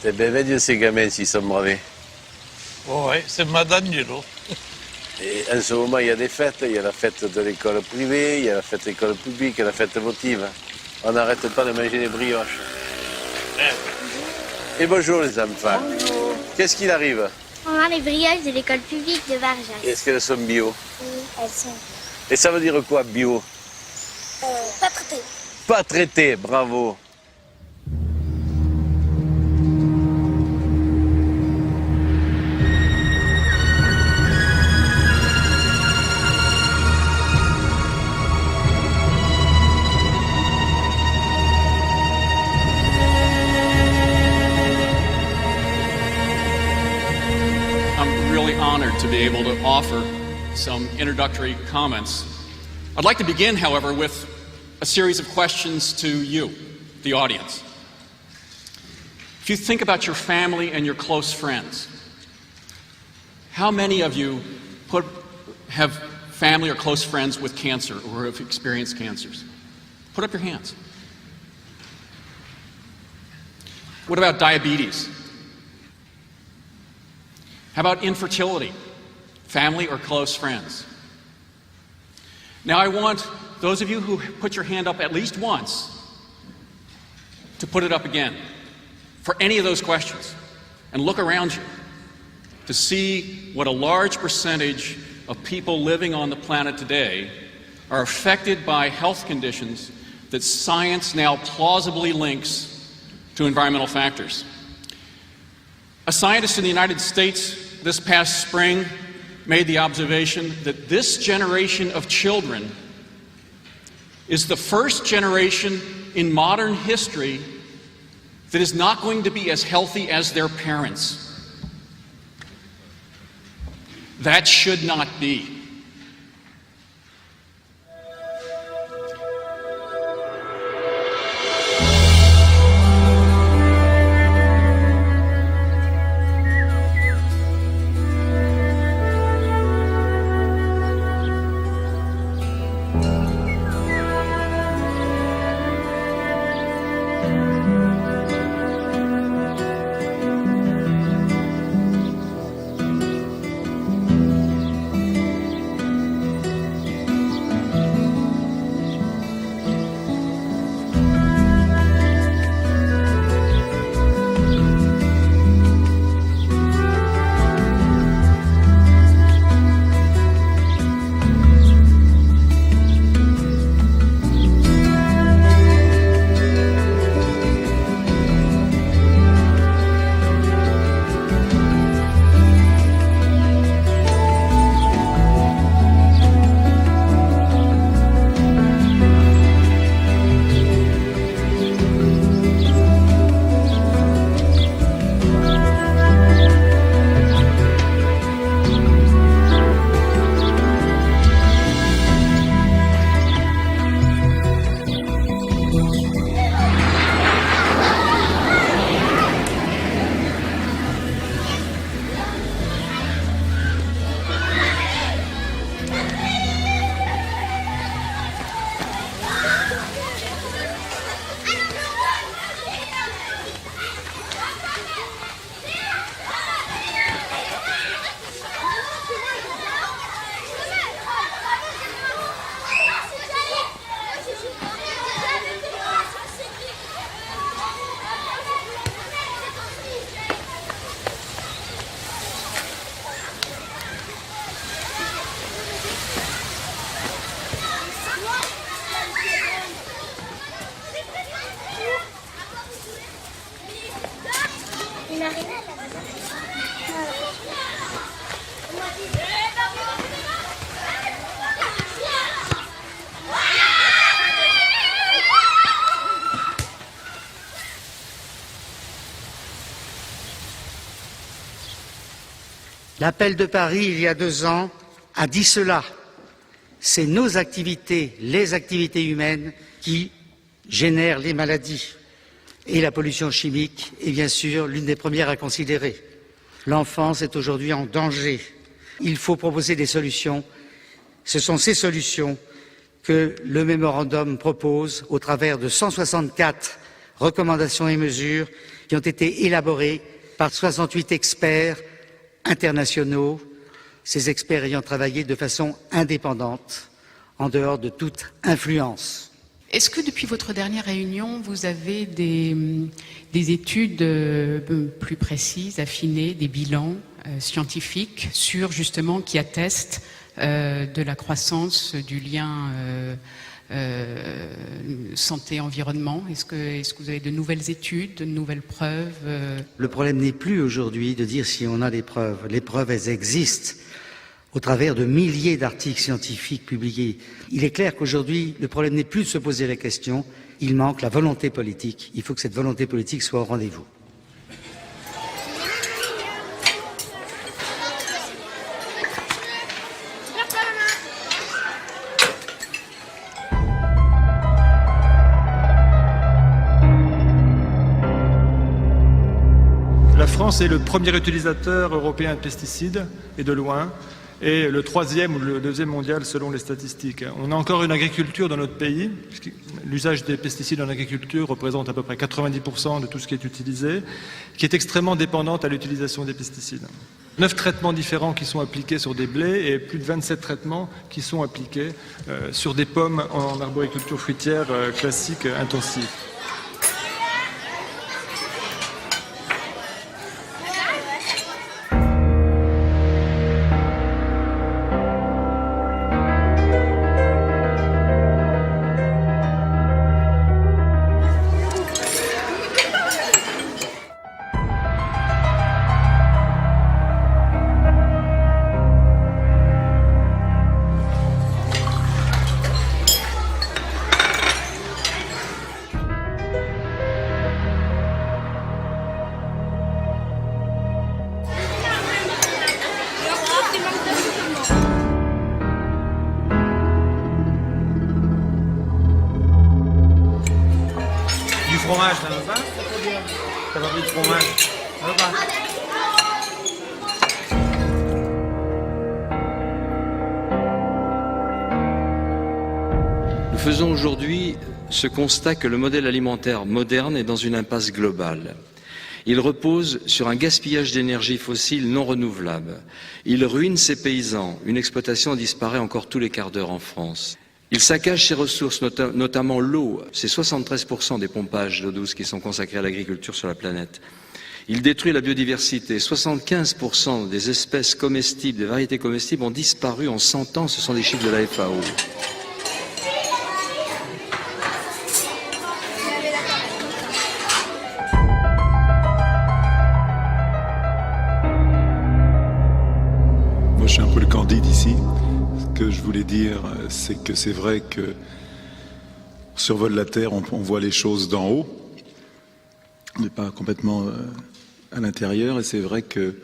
C'est bien de ces gamins s'ils sont bravés. Oui, c'est Madangelo. Et en ce moment, il y a des fêtes. Il y a la fête de l'école privée, il y a la fête de l'école publique, il y a la fête votive. On n'arrête pas de manger des brioches. Et bonjour les enfants. Bonjour. Qu'est-ce qu'il arrive? On a les brioches de l'école publique de Varjas. Est-ce qu'elles sont bio? Oui, elles sont Et ça veut dire quoi, bio? pas traitées. Pas traité, bravo. I'm really honored to be able to offer some introductory comments. I'd like to begin, however, with a series of questions to you, the audience. If you think about your family and your close friends, how many of you have family or close friends with cancer or have experienced cancers? Put up your hands. What about diabetes? How about infertility? Family or close friends? Now I want those of you who put your hand up at least once to put it up again for any of those questions and look around you to see what a large percentage of people living on the planet today are affected by health conditions that science now plausibly links to environmental factors. A scientist in the United States this past spring made the observation that this generation of children is the first generation in modern history that is not going to be as healthy as their parents. That should not be. L'appel de Paris, il y a 2 ans, a dit cela. C'est nos activités, les activités humaines, qui génèrent les maladies. Et la pollution chimique est bien sûr l'une des premières à considérer. L'enfance est aujourd'hui en danger. Il faut proposer des solutions. Ce sont ces solutions que le mémorandum propose au travers de 164 recommandations et mesures qui ont été élaborées par 68 experts internationaux, ces experts ayant travaillé de façon indépendante, en dehors de toute influence. Est-ce que depuis votre dernière réunion, vous avez des études plus précises, affinées, des bilans scientifiques sur justement qui attestent de la croissance du lien santé-environnement? Est-ce que vous avez de nouvelles études, de nouvelles preuves? Le problème n'est plus aujourd'hui de dire si on a des preuves. Les preuves, elles existent au travers de milliers d'articles scientifiques publiés. Il est clair qu'aujourd'hui, le problème n'est plus de se poser la question, il manque la volonté politique. Il faut que cette volonté politique soit au rendez-vous. La France est le premier utilisateur européen de pesticides, et de loin, et le troisième ou le deuxième mondial selon les statistiques. On a encore une agriculture dans notre pays, l'usage des pesticides en agriculture représente à peu près 90% de tout ce qui est utilisé, qui est extrêmement dépendante à l'utilisation des pesticides. 9 traitements différents qui sont appliqués sur des blés et plus de 27 traitements qui sont appliqués sur des pommes en arboriculture fruitière classique intensive. Fromage, ça va pas? Ça va plus de fromage? Ça va pas? Nous faisons aujourd'hui ce constat que le modèle alimentaire moderne est dans une impasse globale. Il repose sur un gaspillage d'énergie fossile non renouvelable. Il ruine ses paysans. Une exploitation disparaît encore tous les quarts d'heure en France. Il saccage ses ressources, notamment l'eau. C'est 73% des pompages d'eau douce qui sont consacrés à l'agriculture sur la planète. Il détruit la biodiversité. 75% des espèces comestibles, des variétés comestibles ont disparu en 100 ans. Ce sont des chiffres de la FAO. Moi, je suis un peu le Candide ici. Ce que je voulais dire, c'est que c'est vrai que on survole la Terre, on voit les choses d'en haut, on n'est pas complètement à l'intérieur, et c'est vrai que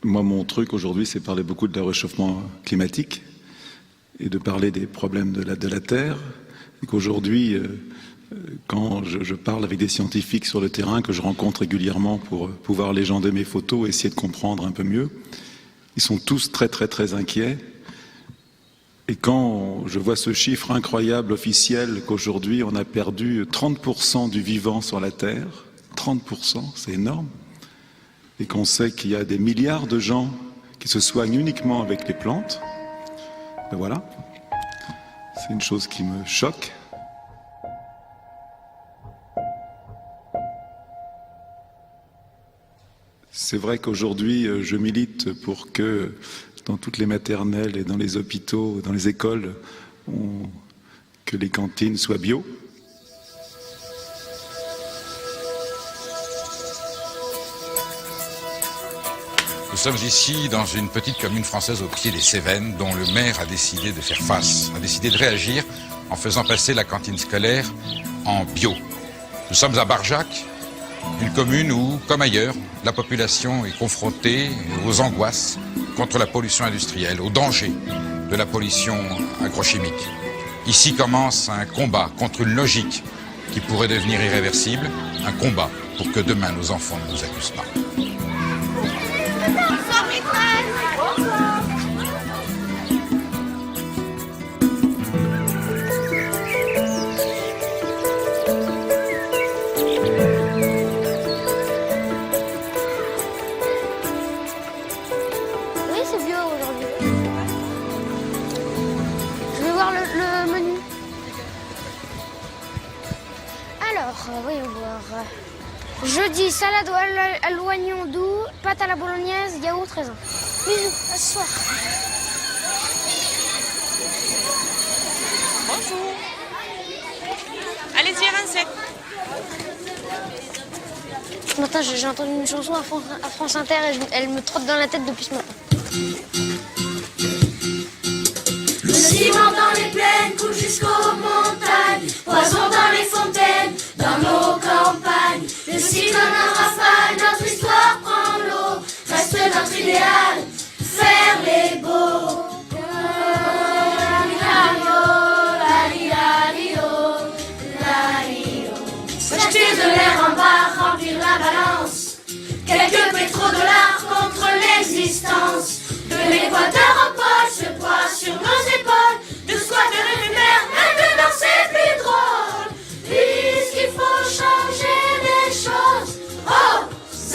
moi, mon truc aujourd'hui, c'est parler beaucoup de réchauffement climatique et de parler des problèmes de la Terre, et qu'aujourd'hui, quand je parle avec des scientifiques sur le terrain, que je rencontre régulièrement pour pouvoir légender mes photos et essayer de comprendre un peu mieux, ils sont tous très très très inquiets. Et quand je vois ce chiffre incroyable officiel qu'aujourd'hui on a perdu 30% du vivant sur la Terre, 30%, c'est énorme, et qu'on sait qu'il y a des milliards de gens qui se soignent uniquement avec les plantes, ben voilà, c'est une chose qui me choque. C'est vrai qu'aujourd'hui je milite pour que dans toutes les maternelles et dans les hôpitaux, dans les écoles, que les cantines soient bio. Nous sommes ici dans une petite commune française au pied des Cévennes dont le maire a décidé de faire face, a décidé de réagir en faisant passer la cantine scolaire en bio. Nous sommes à Barjac, une commune où, comme ailleurs, la population est confrontée aux angoisses contre la pollution industrielle, aux dangers de la pollution agrochimique. Ici commence un combat contre une logique qui pourrait devenir irréversible, un combat pour que demain nos enfants ne nous accusent pas. Jeudi, salade à l'oignon doux, pâte à la bolognaise, yaourt, raisin. Bisous, à ce soir. Bonjour. Allez-y, avancez. Ce matin, j'ai entendu une chanson à France Inter et elle me trotte dans la tête depuis ce matin. Le ciment dans les plaines coule jusqu'aux montagnes, poison dans les fontaines, dans nos campagnes. Le ciment en rafale, notre histoire prend l'eau, reste notre idéal, faire les beaux. Acheter de l'air en bas, remplir la balance, quelques pétrodollars contre l'existence. De l'équateur au pôle, ce poids sur nos épaules, de squatter éphémère, maintenant c'est plus drôle. Puisqu'il faut changer les choses, aux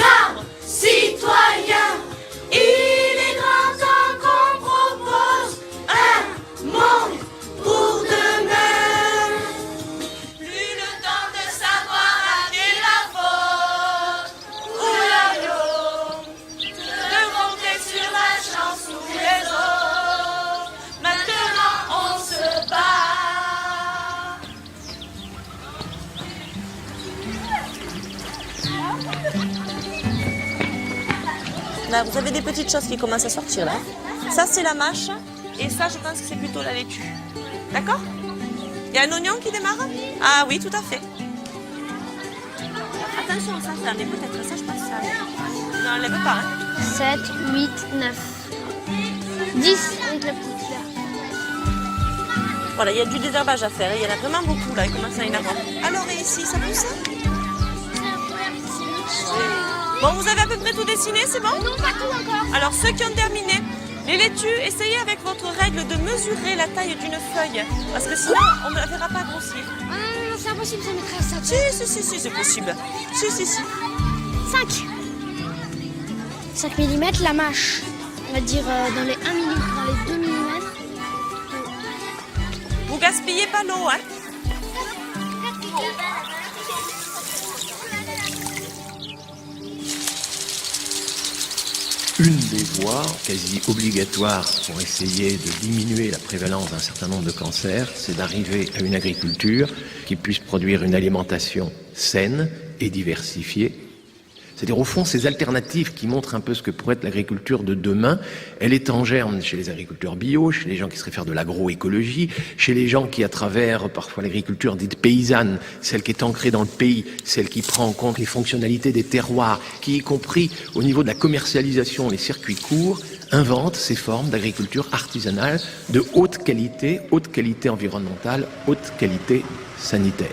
arbres citoyens, il est grand temps qu'on propose un monde pour demain. Plus le temps de savoir à qui la faute, ou la de monter sur la chance ou les autres. Maintenant on se bat. Là, vous avez des petites choses qui commencent à sortir là. Ça, c'est la mâche. Et ça, je pense que c'est plutôt la laitue. D'accord? Il y a un oignon qui démarre? Ah oui, tout à fait. Attention, ça mais peut-être ça, je pense que ça. Non, on lève pas. Hein. 7, 8, 9. 10 avec la petite là. Voilà, il y a du désherbage à faire. Il y en a vraiment beaucoup là. Il commence à y en avoir. Alors, et ici, ça pousse? Bon, vous avez à peu près tout dessiné, c'est bon? Non, pas tout encore. Alors, ceux qui ont terminé, les laitues, essayez avec votre règle de mesurer la taille d'une feuille. Parce que sinon, on ne la verra pas grossir. Ah non, c'est impossible, ça mettrait ça. Si, c'est possible. Si. 5. 5 mm, la mâche. On va dire dans les 1 mm, dans les 2 mm. Vous gaspillez pas l'eau, hein? Une des voies quasi obligatoires pour essayer de diminuer la prévalence d'un certain nombre de cancers, c'est d'arriver à une agriculture qui puisse produire une alimentation saine et diversifiée. C'est-à-dire, au fond, ces alternatives qui montrent un peu ce que pourrait être l'agriculture de demain, elle est en germe chez les agriculteurs bio, chez les gens qui se réfèrent de l'agroécologie, chez les gens qui, à travers parfois l'agriculture dite paysanne, celle qui est ancrée dans le pays, celle qui prend en compte les fonctionnalités des terroirs, qui, y compris au niveau de la commercialisation, les circuits courts, inventent ces formes d'agriculture artisanale de haute qualité environnementale, haute qualité sanitaire.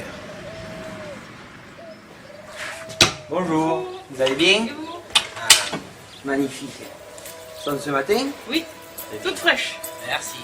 Bonjour, vous allez bien? Ah, magnifique. Sont ce matin? Oui, toute fraîche. Merci.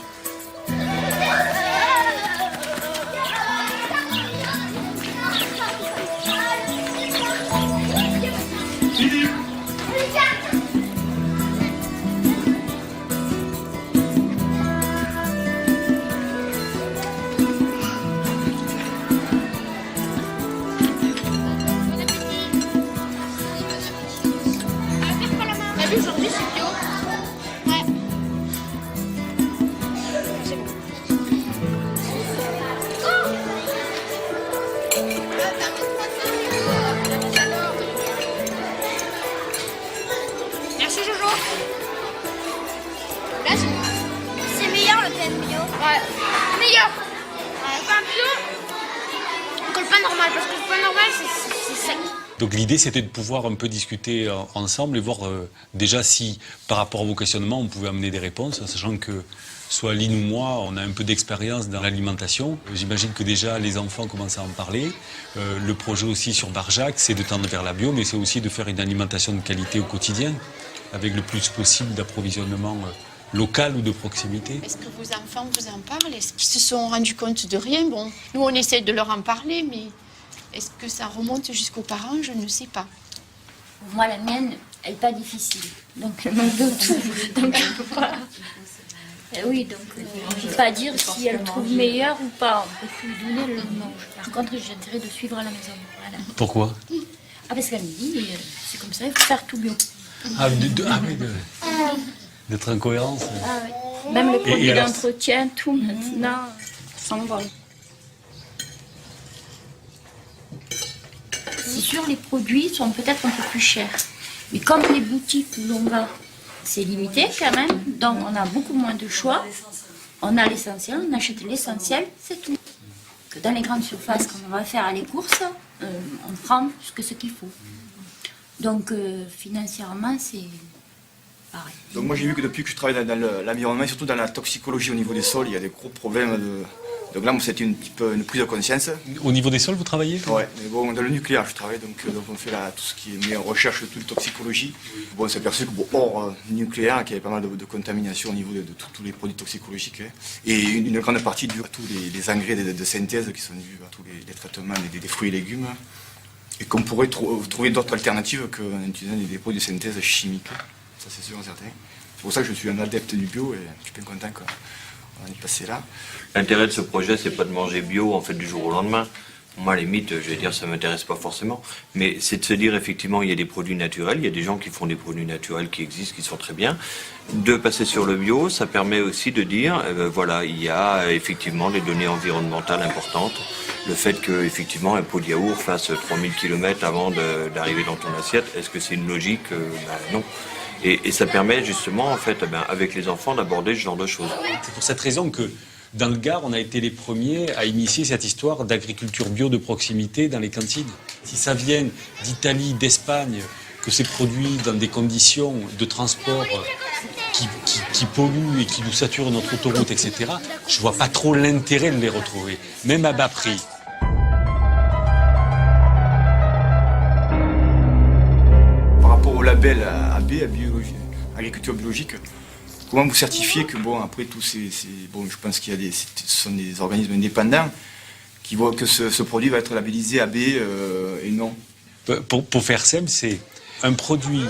Aujourd'hui, c'est bio. Ouais. C'est bon. Merci Jojo. Là, c'est meilleur le pain bio. Ouais. Meilleur. Le pain bio que le pain normal, parce que le pain normal, c'est sec. Donc l'idée, c'était de pouvoir un peu discuter ensemble et voir déjà si, par rapport à vos questionnements, on pouvait amener des réponses, sachant que soit Lynn ou moi, on a un peu d'expérience dans l'alimentation. J'imagine que déjà les enfants commencent à en parler. Le projet aussi sur Barjac, c'est de tendre vers la bio, mais c'est aussi de faire une alimentation de qualité au quotidien, avec le plus possible d'approvisionnement local ou de proximité. Est-ce que vos enfants vous en parlent? Est-ce qu'ils se sont rendus compte de rien? Bon, nous, on essaie de leur en parler, mais... Est-ce que ça remonte jusqu'aux parents? Je ne sais pas. Moi, la mienne, elle n'est pas difficile. Donc, elle mange de tout. Donc, elle peut pas... oui, donc, je ne peux pas dire si elle trouve meilleure ou pas. On peut lui donner, elle le mange. Par contre, j'ai intérêt de suivre à la maison. Voilà. Pourquoi? Ah, parce qu'elle me dit, c'est comme ça, il faut faire tout bio. Ah, d'être en cohérence. Ah, oui. Même les produits alors, d'entretien, tout maintenant s'envole. C'est sûr, les produits sont peut-être un peu plus chers. Mais comme les boutiques où l'on va, c'est limité quand même, donc on a beaucoup moins de choix. On a l'essentiel, on achète l'essentiel, c'est tout. Que dans les grandes surfaces, quand on va faire les courses, on prend plus que ce qu'il faut. Donc financièrement, c'est pareil. Donc moi j'ai vu que depuis que je travaille dans l'environnement, surtout dans la toxicologie au niveau des sols, il y a des gros problèmes de... Donc là, c'était un petit peu une prise de conscience. Au niveau des sols, vous travaillez? Ouais, mais bon, dans le nucléaire, je travaille, donc on fait tout ce qui est mis en recherche de toute toxicologie. Bon, on s'est aperçu que hors nucléaire, qu'il y avait pas mal de contamination au niveau de tous les produits toxicologiques. Et une grande partie due à tous les engrais de synthèse qui sont dus à tous les traitements des fruits et légumes. Et qu'on pourrait trouver d'autres alternatives qu'en utilisant des produits de synthèse chimiques. Ça, c'est sûr et certain. C'est pour ça que je suis un adepte du bio et je suis bien content qu'on est passé là. L'intérêt de ce projet, c'est pas de manger bio en fait du jour au lendemain. Moi, à la limite, je vais dire, ça m'intéresse pas forcément. Mais c'est de se dire, effectivement, il y a des produits naturels, il y a des gens qui font des produits naturels qui existent, qui sont très bien. De passer sur le bio, ça permet aussi de dire, voilà, il y a effectivement des données environnementales importantes. Le fait que, effectivement, un pot de yaourt fasse 3000 km avant d'arriver dans ton assiette, est-ce que c'est une logique? Non. Et ça permet justement, en fait, avec les enfants, d'aborder ce genre de choses. C'est pour cette raison que, dans le Gard, on a été les premiers à initier cette histoire d'agriculture bio de proximité dans les cantines. Si ça vient d'Italie, d'Espagne, que c'est produit dans des conditions de transport qui polluent et qui nous saturent notre autoroute, etc., je vois pas trop l'intérêt de les retrouver, même à bas prix. Par rapport au label AB, agriculture biologique, comment vous certifiez que, bon, après tous bon, je pense qu'il y a ce sont des organismes indépendants qui voient que ce produit va être labellisé AB et non? Pour faire simple, c'est un produit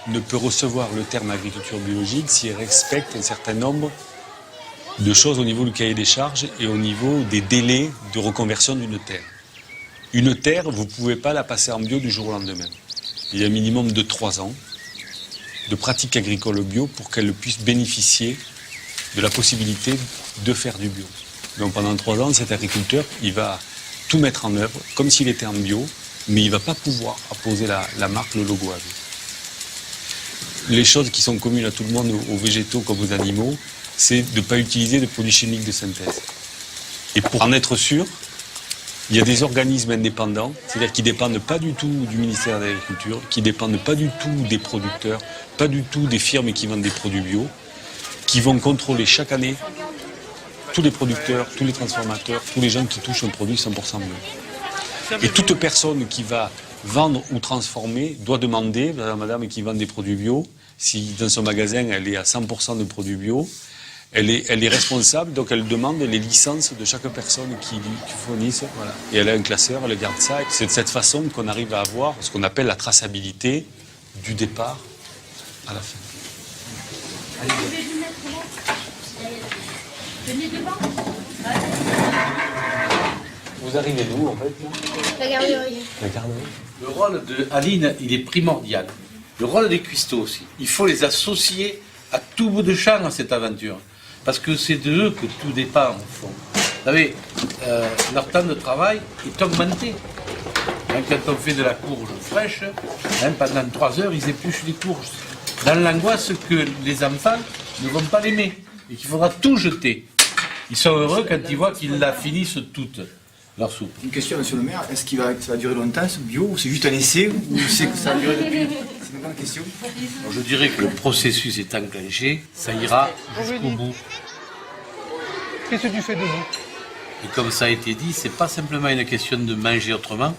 ne peut recevoir le terme agriculture biologique s'il respecte un certain nombre de choses au niveau du cahier des charges et au niveau des délais de reconversion d'une terre. Une terre, vous ne pouvez pas la passer en bio du jour au lendemain. Il y a un minimum de 3 ans de pratique agricole bio pour qu'elle puisse bénéficier de la possibilité de faire du bio. Donc pendant 3 ans, cet agriculteur, il va tout mettre en œuvre comme s'il était en bio, mais il ne va pas pouvoir apposer la marque, le logo AB. Les choses qui sont communes à tout le monde, aux végétaux comme aux animaux, c'est de ne pas utiliser de produits chimiques de synthèse. Et pour en être sûr, il y a des organismes indépendants, c'est-à-dire qui ne dépendent pas du tout du ministère de l'Agriculture, qui ne dépendent pas du tout des producteurs, pas du tout des firmes qui vendent des produits bio, qui vont contrôler chaque année tous les producteurs, tous les transformateurs, tous les gens qui touchent un produit 100% bio. Et toute personne qui va vendre ou transformer doit demander, madame qui vend des produits bio, si dans son magasin elle est à 100% de produits bio, elle est responsable, donc elle demande les licences de chaque personne qui fournisse. Voilà. Et elle a un classeur, elle garde ça. C'est de cette façon qu'on arrive à avoir ce qu'on appelle la traçabilité du départ à la fin. Vous arrivez d'où en fait là? La garderie. La garderie. Le rôle de Aline, il est primordial. Le rôle des cuistots aussi. Il faut les associer à tout bout de champ à cette aventure. Parce que c'est de eux que tout dépend, au fond. Vous savez, leur temps de travail est augmenté. Hein, quand on fait de la courge fraîche, hein, pendant 3 heures, ils épluchent les courges. Dans l'angoisse que les enfants ne vont pas l'aimer et qu'il faudra tout jeter. Ils sont heureux quand ils voient qu'ils la finissent toute, leur soupe. Une question, monsieur le maire, est-ce que ça va durer longtemps ce bio ou c'est juste un essai ou c'est que ça va durer depuis? C'est une bonne question. Alors, je dirais que le processus est enclenché, ça ira jusqu'au bout. Qu'est-ce que tu fais debout? Et comme ça a été dit, c'est pas simplement une question de manger autrement,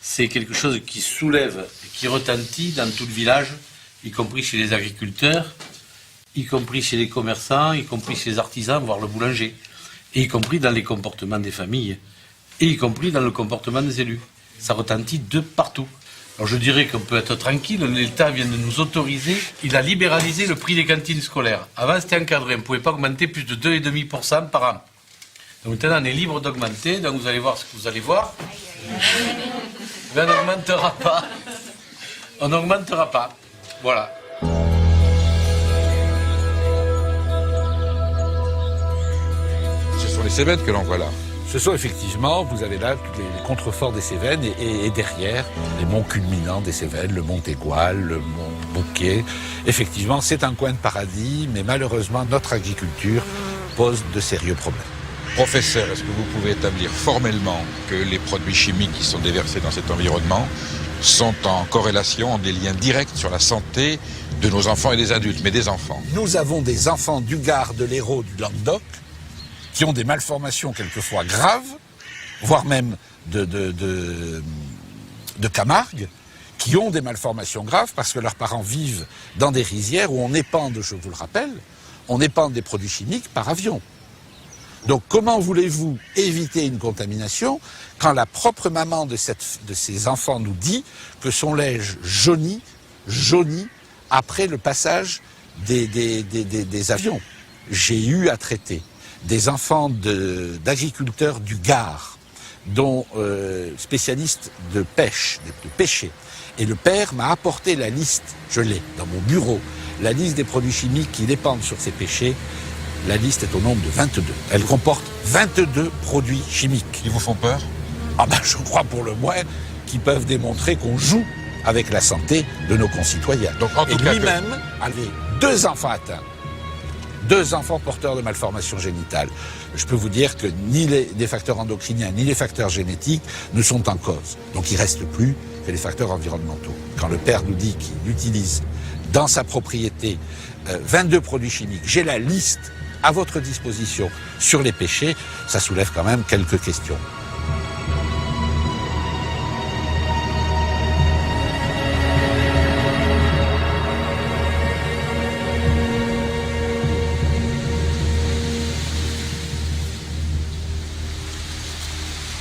c'est quelque chose qui soulève et qui retentit dans tout le village, y compris chez les agriculteurs, y compris chez les commerçants, y compris chez les artisans, voire le boulanger, et y compris dans les comportements des familles, et y compris dans le comportement des élus. Ça retentit de partout. Alors je dirais qu'on peut être tranquille, l'État vient de nous autoriser, il a libéralisé le prix des cantines scolaires. Avant c'était encadré, on ne pouvait pas augmenter plus de 2,5% par an. Donc maintenant on est libre d'augmenter, donc vous allez voir ce que vous allez voir. Mais on n'augmentera pas. on n'augmentera pas. Voilà. Ce sont les Cévennes que l'on voit là. Ce sont effectivement, vous avez là tous les contreforts des Cévennes et derrière les monts culminants des Cévennes, le mont Égual, le mont Bouquet. Effectivement, c'est un coin de paradis, mais malheureusement, notre agriculture pose de sérieux problèmes. Professeur, est-ce que vous pouvez établir formellement que les produits chimiques qui sont déversés dans cet environnement sont en corrélation, en des liens directs sur la santé de nos enfants et des adultes, mais des enfants? Nous avons des enfants du Gard, de l'Hérault, du Languedoc, qui ont des malformations quelquefois graves, voire même de Camargue, qui ont des malformations graves parce que leurs parents vivent dans des rizières où on épande, je vous le rappelle, on épande des produits chimiques par avion. Donc comment voulez-vous éviter une contamination quand la propre maman de ces enfants nous dit que son lait jaunit après le passage des avions? J'ai eu à traiter des enfants d'agriculteurs du Gard, dont spécialistes de pêche, de pêcher. Et le père m'a apporté la liste, je l'ai dans mon bureau, la liste des produits chimiques qui dépendent sur ces pêchers. La liste est au nombre de 22. Elle comporte 22 produits chimiques. Ils vous font peur? Ah ben je crois pour le moins qu'ils peuvent démontrer qu'on joue avec la santé de nos concitoyens. Donc, en tout cas, lui-même avait 2 enfants atteints. 2 enfants porteurs de malformations génitales. Je peux vous dire que ni les facteurs endocriniens ni les facteurs génétiques ne sont en cause. Donc il ne reste plus que les facteurs environnementaux. Quand le père nous dit qu'il utilise dans sa propriété 22 produits chimiques, j'ai la liste à votre disposition sur les pêchers, ça soulève quand même quelques questions.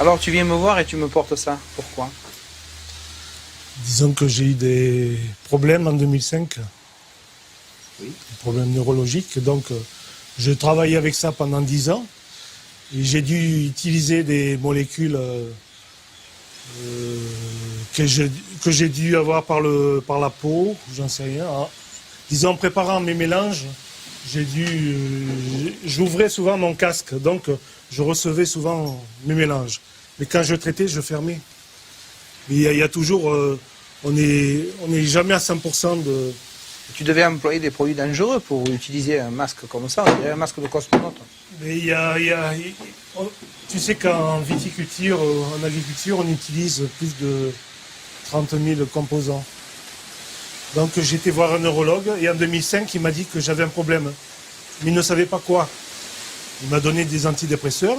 Alors tu viens me voir et tu me portes ça. Pourquoi? Disons que j'ai eu des problèmes en 2005. Oui. Des problèmes neurologiques. Donc j'ai travaillé avec ça pendant 10 ans. Et j'ai dû utiliser des molécules que j'ai dû avoir par la peau, j'en sais rien. Disons en préparant mes mélanges, j'ouvrais souvent mon casque. Donc je recevais souvent mes mélanges. Mais quand je traitais, je fermais. Il y a toujours... on n'est jamais à 100% de... Tu devais employer des produits dangereux pour utiliser un masque comme ça, on dirait un masque de cosmonaute. Mais tu sais qu'en viticulture, en agriculture, on utilise plus de 30 000 composants. Donc j'étais voir un neurologue et en 2005, il m'a dit que j'avais un problème. Mais il ne savait pas quoi. Il m'a donné des antidépresseurs,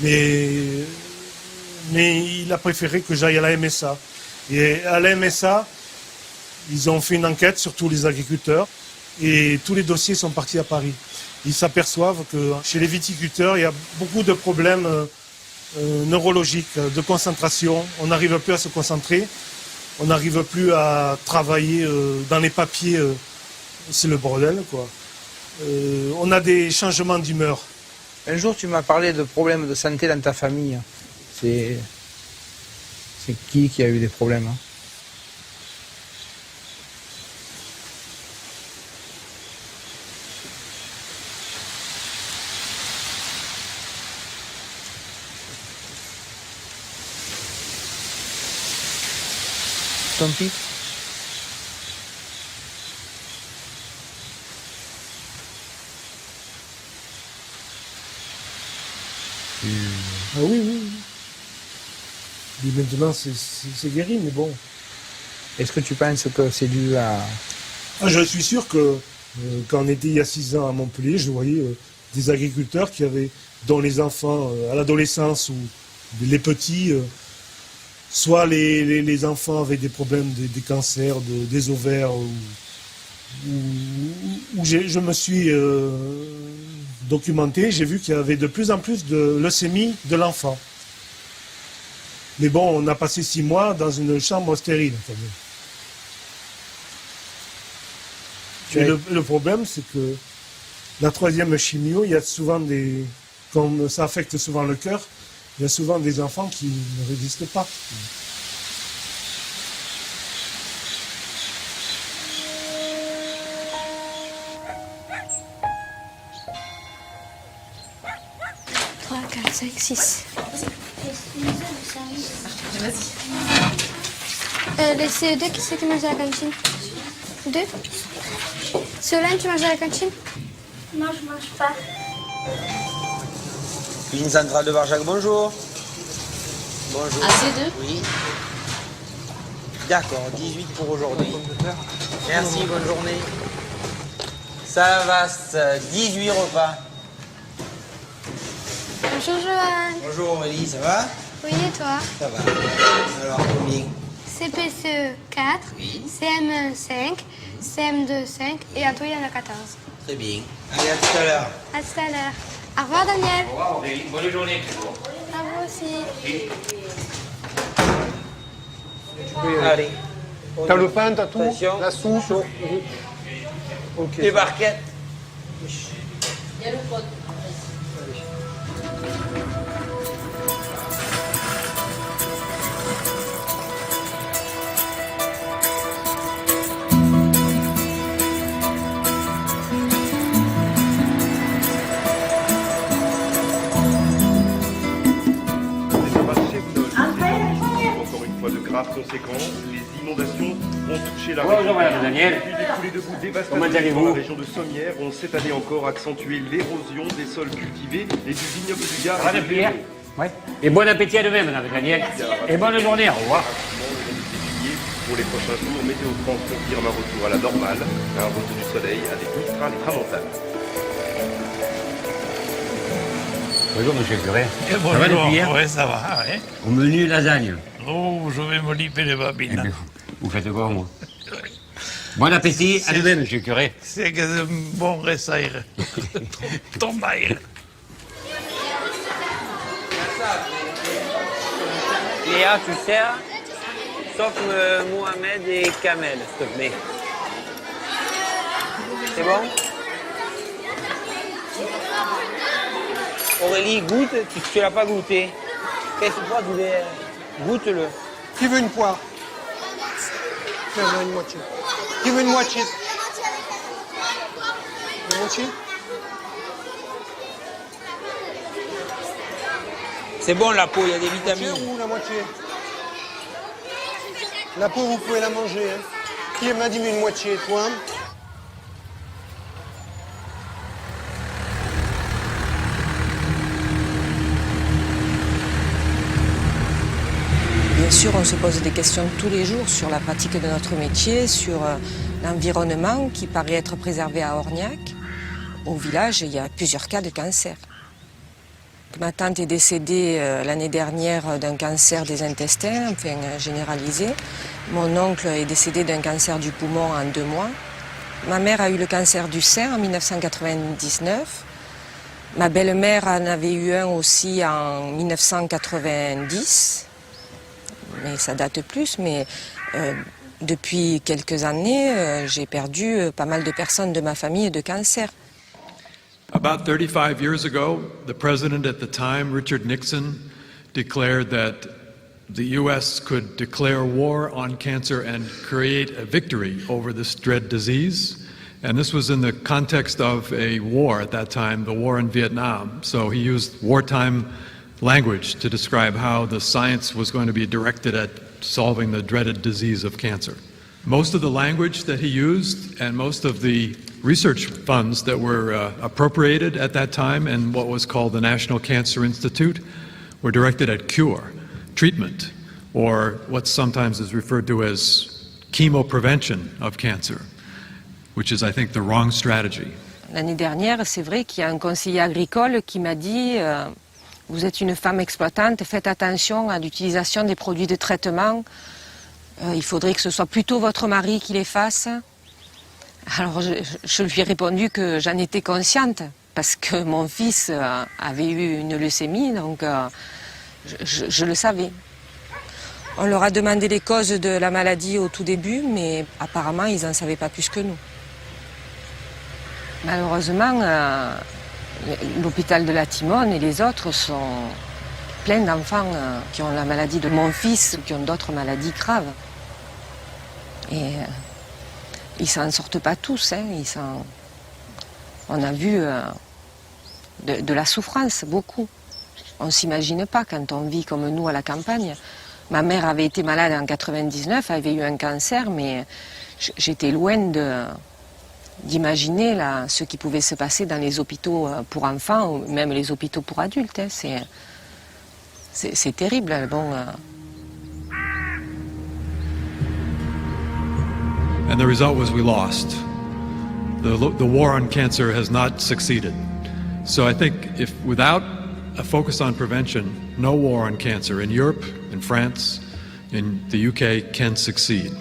mais il a préféré que j'aille à la MSA. Et à la MSA, ils ont fait une enquête sur tous les agriculteurs et tous les dossiers sont partis à Paris. Ils s'aperçoivent que chez les viticulteurs, il y a beaucoup de problèmes neurologiques, de concentration. On n'arrive plus à se concentrer, on n'arrive plus à travailler dans les papiers. C'est le bordel, quoi. On a des changements d'humeur. Un jour, tu m'as parlé de problèmes de santé dans ta famille. C'est qui a eu des problèmes, hein? Ton fils? Ah oui. Et maintenant, c'est guéri, mais bon. Est-ce que tu penses que c'est dû à... Je suis sûr que quand on était il y a 6 ans à Montpellier, je voyais des agriculteurs dont les enfants à l'adolescence ou les petits, soit les enfants avaient des problèmes, des cancers, des ovaires, où je me suis documenté, j'ai vu qu'il y avait de plus en plus de leucémie de l'enfant. Mais bon, on a passé 6 mois dans une chambre stérile. Et le problème, c'est que la 3e chimio, il y a souvent comme ça affecte souvent le cœur, il y a souvent des enfants qui ne résistent pas. 4, 5, 6. Les CE2, qui c'est qui mange à la cantine? 2. Solène, tu manges à la cantine? Non, je mange pas. Cuisine centrale de Barjac, bonjour. Bonjour. AC2? Oui. D'accord, 18 pour aujourd'hui. Merci, bonne journée. Salavas, 18 repas. Bonjour Joanne. Bonjour Aurélie, ça va? Oui, et toi? Ça va. Alors, combien? CPCE 4, CM1 5, CM2 5 et en tout il y en a 14. Très bien. Allez, à tout à l'heure. À tout à l'heure. Au revoir Daniel. Au revoir Aurélie, bonne journée. À vous aussi. Allez. T'as le pain, t'as tout? Attention. La soupe? Ok. Les barquettes. Il y a le pot. Encore une fois, de graves conséquences. Les inondations ont touché la région. Bonjour Madame Daniel. Puis des coulées de boue Comment dévastatrices allez-vous? dans la région de Sommières ont cette année encore accentué l'érosion des sols cultivés et du vignoble du Gard. Ça va depuis hier? Oui. Et bon appétit à demain, Madame Daniel. Et bonne journée, au revoir. Pour les prochains jours, Météo France confirme un retour à la normale, un retour du soleil avec Mistral et Tramontane. Bonjour Monsieur le curé. Eh, Ça va bonjour. depuis hier? Ouais, ça va. Ouais. Au menu lasagne. Oh, je vais me liper les babines. Eh bien, vous faites quoi, moi? Bon appétit, à demain, Monsieur le curé. C'est que c'est un bon ressaire. Tombaille. Léa, tu sers? Sauf Mohamed et Kamel, s'il te plaît. C'est bon? Aurélie, goûte, tu l'as pas goûté. Qu'est-ce que toi, tu voulais... Goûte-le. Qui veut une poire? Tiens, une moitié. Qui veut une moitié? Une moitié? C'est bon, la peau, il y a des vitamines. La moitié ou la moitié? La peau, vous pouvez la manger. Hein. Qui m'a dit une moitié, toi? Bien sûr, on se pose des questions tous les jours sur la pratique de notre métier, sur l'environnement qui paraît être préservé à Orniac. Au village, il y a plusieurs cas de cancer. Ma tante est décédée l'année dernière d'un cancer des intestins, enfin généralisé. Mon oncle est décédé d'un cancer du poumon en 2 mois. Ma mère a eu le cancer du sein en 1999. Ma belle-mère en avait eu un aussi en 1990. Mais ça date plus, mais depuis quelques années, j'ai perdu pas mal de personnes de ma famille de cancer. About 35 years ago, the president at the time, Richard Nixon, declared that the U.S. could declare war on cancer and create a victory over this dread disease. And this was in the context of a war at that time, the war in Vietnam. So he used wartime language to describe how the science was going to be directed at solving the dreaded disease of cancer. Most of the language that he used and most of the research funds that were appropriated at that time in what was called the National Cancer Institute were directed at cure, treatment, or what sometimes is referred to as chemoprevention of cancer, which is, I think, the wrong strategy. L'année dernière, c'est vrai qu'il y a un conseiller agricole qui m'a dit vous êtes une femme exploitante, faites attention à l'utilisation des produits de traitement. Il faudrait que ce soit plutôt votre mari qui les fasse. Alors je lui ai répondu que j'en étais consciente parce que mon fils avait eu une leucémie, donc je le savais. On leur a demandé les causes de la maladie au tout début, mais apparemment ils n'en savaient pas plus que nous. Malheureusement, l'hôpital de la Timone et les autres sont pleins d'enfants qui ont la maladie de mon fils, qui ont d'autres maladies graves. Et ils s'en sortent pas tous. Hein. On a vu de la souffrance, beaucoup. On ne s'imagine pas quand on vit comme nous à la campagne. Ma mère avait été malade en 99, elle avait eu un cancer, mais j'étais loin d'imaginer ce qui pouvait se passer dans les hôpitaux pour enfants ou même les hôpitaux pour adultes. Hein. C'est terrible. Bon, And the result was we lost. The war on cancer has not succeeded. So I think if without a focus on prevention, no war on cancer in Europe, in France, in the UK can succeed.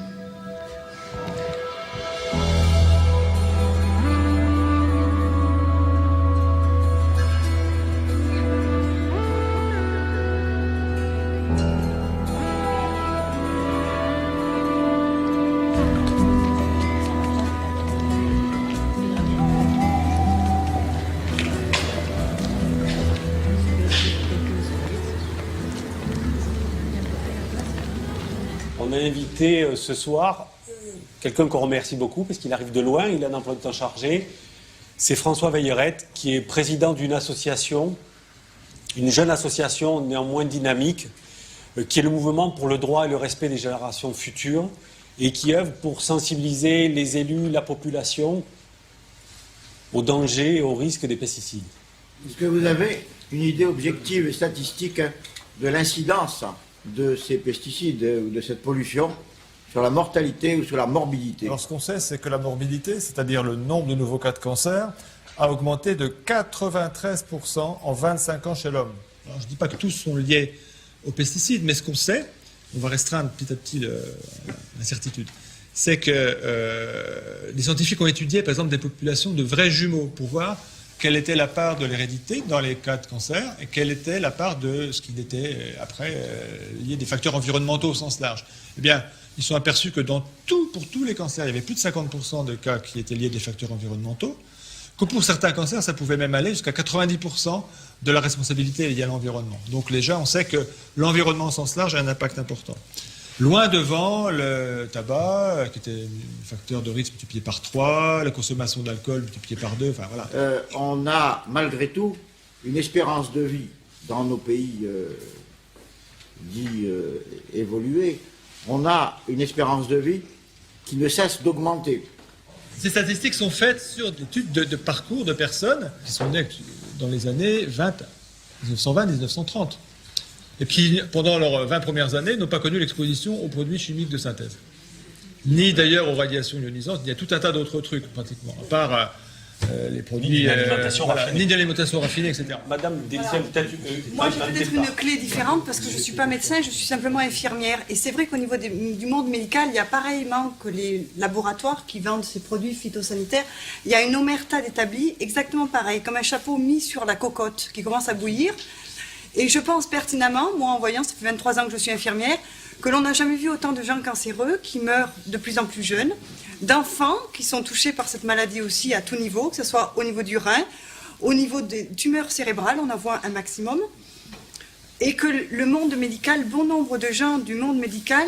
On a invité ce soir quelqu'un qu'on remercie beaucoup parce qu'il arrive de loin, il a un emploi de temps chargé. C'est François Veillerette qui est président d'une association, une jeune association néanmoins dynamique, qui est le mouvement pour le droit et le respect des générations futures et qui œuvre pour sensibiliser les élus, la population aux dangers et aux risques des pesticides. Est-ce que vous avez une idée objective et statistique de l'incidence de ces pesticides ou de cette pollution sur la mortalité ou sur la morbidité? Alors ce qu'on sait, c'est que la morbidité, c'est-à-dire le nombre de nouveaux cas de cancer, a augmenté de 93% en 25 ans chez l'homme. Alors je ne dis pas que tous sont liés aux pesticides, mais ce qu'on sait, on va restreindre petit à petit l'incertitude, c'est que les scientifiques ont étudié par exemple des populations de vrais jumeaux pour voir quelle était la part de l'hérédité dans les cas de cancer et quelle était la part de ce qui était après lié des facteurs environnementaux au sens large. Eh bien, ils sont aperçus que pour tous les cancers, il y avait plus de 50% de cas qui étaient liés à des facteurs environnementaux, que pour certains cancers, ça pouvait même aller jusqu'à 90% de la responsabilité liée à l'environnement. Donc déjà, on sait que l'environnement au sens large a un impact important. Loin devant, le tabac, qui était un facteur de risque multiplié par 3, la consommation d'alcool multipliée par 2, enfin voilà. On a malgré tout une espérance de vie dans nos pays dits évolués. On a une espérance de vie qui ne cesse d'augmenter. Ces statistiques sont faites sur des études de parcours de personnes qui sont nées dans les années 1920-1930. Et qui, pendant leurs 20 premières années, n'ont pas connu l'exposition aux produits chimiques de synthèse. Ni d'ailleurs aux radiations ionisantes, il y a tout un tas d'autres trucs, pratiquement, à part les produits... Ni d'alimentation raffinée, etc. Madame Delciel, peut-être... Moi, j'ai peut-être une clé différente, parce que je ne suis pas médecin, je suis simplement infirmière. Et c'est vrai qu'au niveau du monde médical, il y a pareillement que les laboratoires qui vendent ces produits phytosanitaires, il y a une omerta d'établis, exactement pareil, comme un chapeau mis sur la cocotte qui commence à bouillir. Et je pense pertinemment, moi en voyant, ça fait 23 ans que je suis infirmière, que l'on n'a jamais vu autant de gens cancéreux qui meurent de plus en plus jeunes, d'enfants qui sont touchés par cette maladie aussi à tout niveau, que ce soit au niveau du rein, au niveau des tumeurs cérébrales, on en voit un maximum, et que le monde médical, bon nombre de gens du monde médical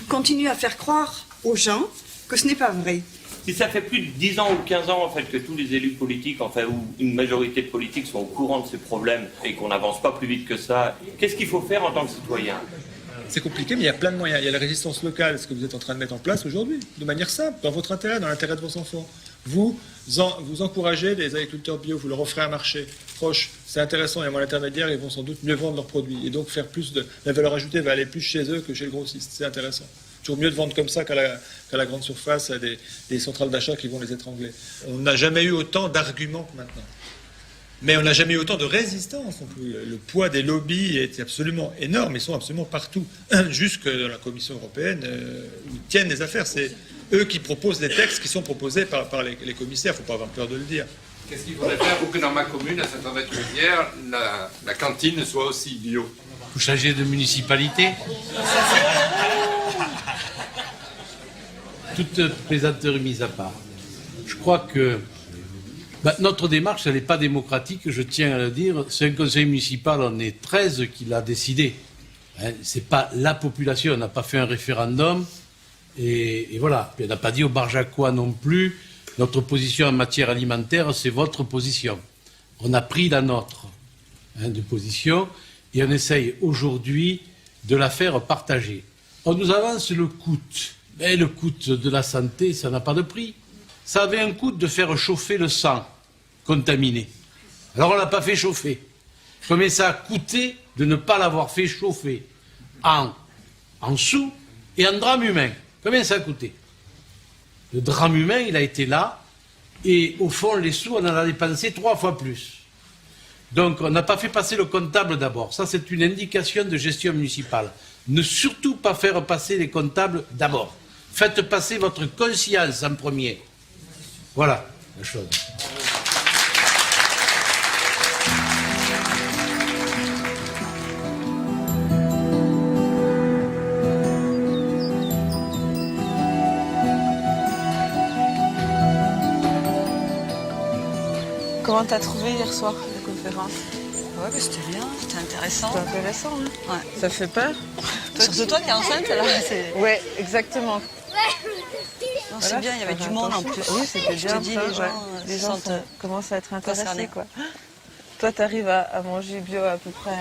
continuent à faire croire aux gens que ce n'est pas vrai. Si ça fait plus de 10 ans ou 15 ans en fait, que tous les élus politiques, enfin, ou une majorité de politiques sont au courant de ces problèmes et qu'on n'avance pas plus vite que ça, qu'est-ce qu'il faut faire en tant que citoyen? C'est compliqué, mais il y a plein de moyens. Il y a la résistance locale, ce que vous êtes en train de mettre en place aujourd'hui, de manière simple, dans votre intérêt, dans l'intérêt de vos enfants. Vous encouragez les agriculteurs bio, vous leur offrez un marché proche, c'est intéressant, il y a moins d'intermédiaires, ils vont sans doute mieux vendre leurs produits. Et donc faire plus de... La valeur ajoutée va aller plus chez eux que chez le grossiste, c'est intéressant. Toujours mieux de vendre comme ça qu'à la grande surface, à des centrales d'achat qui vont les étrangler. On n'a jamais eu autant d'arguments que maintenant. Mais on n'a jamais eu autant de résistance non plus. Le poids des lobbies est absolument énorme, ils sont absolument partout. Jusque dans la Commission européenne, où ils tiennent les affaires. C'est eux qui proposent les textes qui sont proposés par les commissaires, il ne faut pas avoir peur de le dire. Qu'est-ce qu'il faudrait faire pour que dans ma commune, à Saint-André-de-Rivière, la cantine soit aussi bio? Vous changez de municipalité? Toute plaisanterie mise à part. Je crois que notre démarche, elle n'est pas démocratique, je tiens à le dire. C'est un conseil municipal, on est 13 qui l'a décidé. Ce n'est pas la population, on n'a pas fait un référendum. Et voilà. Puis on n'a pas dit aux Barjacois non plus, notre position en matière alimentaire, c'est votre position. On a pris la nôtre. de position, et on essaye aujourd'hui de la faire partager. On nous avance le coût, mais le coût de la santé, ça n'a pas de prix. Ça avait un coût de faire chauffer le sang contaminé. Alors on ne l'a pas fait chauffer. Combien ça a coûté de ne pas l'avoir fait chauffer en sous et en drame humain? Combien ça a coûté? Le drame humain, il a été là, et au fond, les sous, on en a dépensé 3 fois plus. Donc, on n'a pas fait passer le comptable d'abord. Ça, c'est une indication de gestion municipale. Ne surtout pas faire passer les comptables d'abord. Faites passer votre conscience en premier. Voilà la chose. Comment t'as trouvé hier soir la conférence? Ouais, mais c'était bien, c'était intéressant. C'est intéressant, hein? Ouais. Ça fait peur? Surtout toi qui es enceinte, là. Ouais, exactement. Non, c'est bien, il y avait du monde en plus. Oui, c'était Je bien. te dis, les gens commencent à être intéressés, concernés. quoi. Toi, t'arrives à manger bio à peu près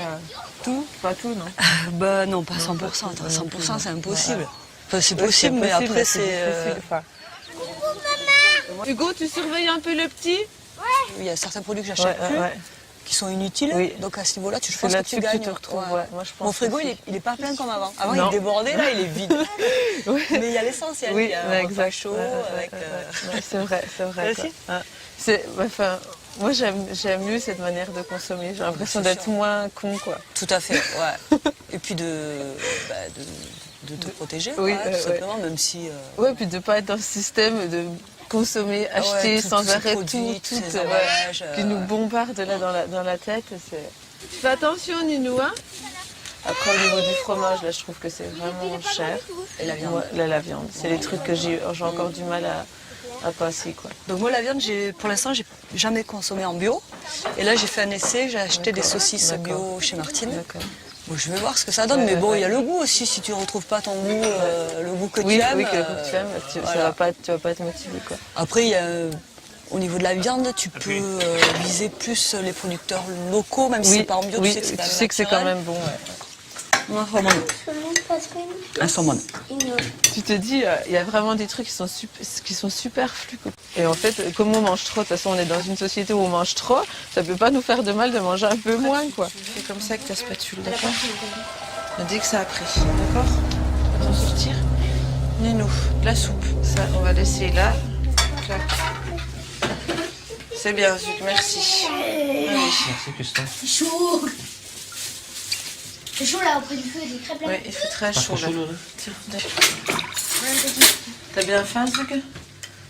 tout? Pas tout, non? Bah non, pas 100%. 100%, c'est impossible. Enfin, c'est possible, mais après, c'est... Hugo, tu surveilles un peu le petit? Il y a certains produits que j'achète plus, qui sont inutiles. Oui. Donc à ce niveau-là, je C'est pense que là-dessus tu que tu gagnes. te retrouves, Ouais. ouais. Moi, je pense Mon frigo, aussi. il est pas plein comme avant. Avant, Non. il débordait, là, il est vide. Mais il y a l'essentiel. Oui, il y a un repas chaud avec... Ouais, c'est vrai, c'est vrai. Toi aussi Enfin, moi, j'aime mieux cette manière de consommer. J'ai l'impression d'être moins con, quoi. Tout à fait, ouais. Et puis de te protéger, Oui, quoi, tout simplement, même si... Ouais, puis de ne pas être dans ce système de consommer, acheter tous sans ces arrêt produits, tout, tous ces emballages, qui nous bombarde là dans la tête. Fais attention, Ninou, hein. Après, au niveau du fromage, là, je trouve que c'est vraiment cher. Et la viande. Moi, la viande, c'est les trucs que j'ai encore du mal à passer, quoi. Donc moi, la viande, pour l'instant, j'ai jamais consommé en bio. Et là, j'ai fait un essai, j'ai acheté des saucisses bio chez Martine. Bon, je vais voir ce que ça donne, mais bon, il y a le goût aussi. Si tu ne retrouves pas ton goût, le goût que tu aimes. Oui, que le goût que tu aimes, tu vas pas être motivé, quoi. Après, il y a, au niveau de la viande, tu peux viser plus les producteurs locaux, même si c'est pas en bio, tu sais que c'est quand même bon. Un saumon. Tu te dis, il y a vraiment des trucs qui sont superflus. Et en fait, comme on mange trop, de toute façon, on est dans une société où on mange trop, ça peut pas nous faire de mal de manger un peu moins, quoi. Fais comme ça avec ta spatule, d'accord? Dès que ça a pris, d'accord? On va t'en sortir. Ninou, de la soupe. Ça, on va laisser là. Clac. C'est bien, Zuc, merci. Allez. Merci, Christophe. C'est chaud. C'est chaud là, auprès du feu, des crêpes là. Oui, il fait très chaud là. Tiens, Ouais, t'as bien faim, Zuc?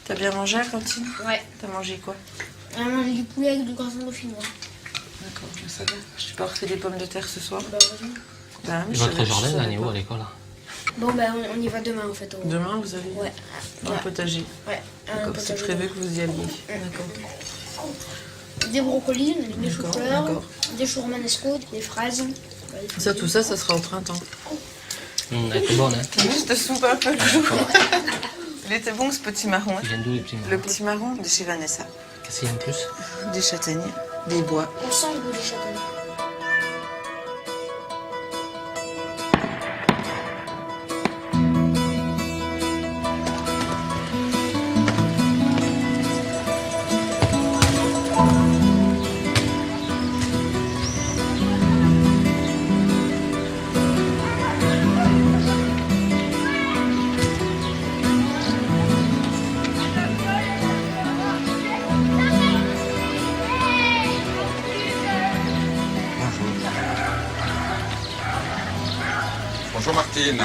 T'as bien mangé à la cantine? Ouais. T'as mangé quoi? On a mangé du poulet avec du croissant dauphinois. D'accord, ça va. Je t'ai pas refait des pommes de terre ce soir? Bah, heureusement. Bah, Et votre jardin, là, est où à l'école? Bon, bah, on y va demain en fait. Demain, vous allez? Ouais. Dans le potager? Ouais. D'accord, c'est prévu que vous y alliez. D'accord. Des brocolis, on a mis des choux-fleurs, des choux romanesco, des fraises. Ça, tout ça, ça sera au printemps. Elle était bonne, hein? T'as juste soupe un peu le jour. Il était bon ce petit marron. Il vient d'où les petits marrons? Le petit marron de chez Vanessa. Qu'est-ce qu'il y a en plus? Des châtaigniers, des bois. On sent le goût des châtaigniers. Bonjour Martine.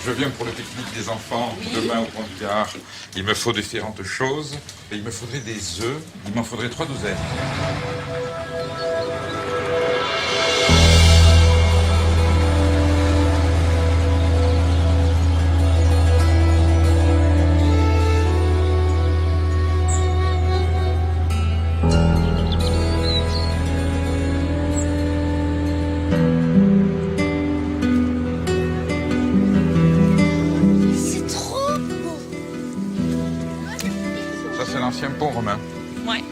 Je viens pour le pique-nique des enfants demain au Pont du Gard. Il me faut différentes choses. Et il me faudrait des œufs. Il m'en faudrait 3 douzaines. C'est trop beau. Ça, c'est l'ancien pont romain. Ouais.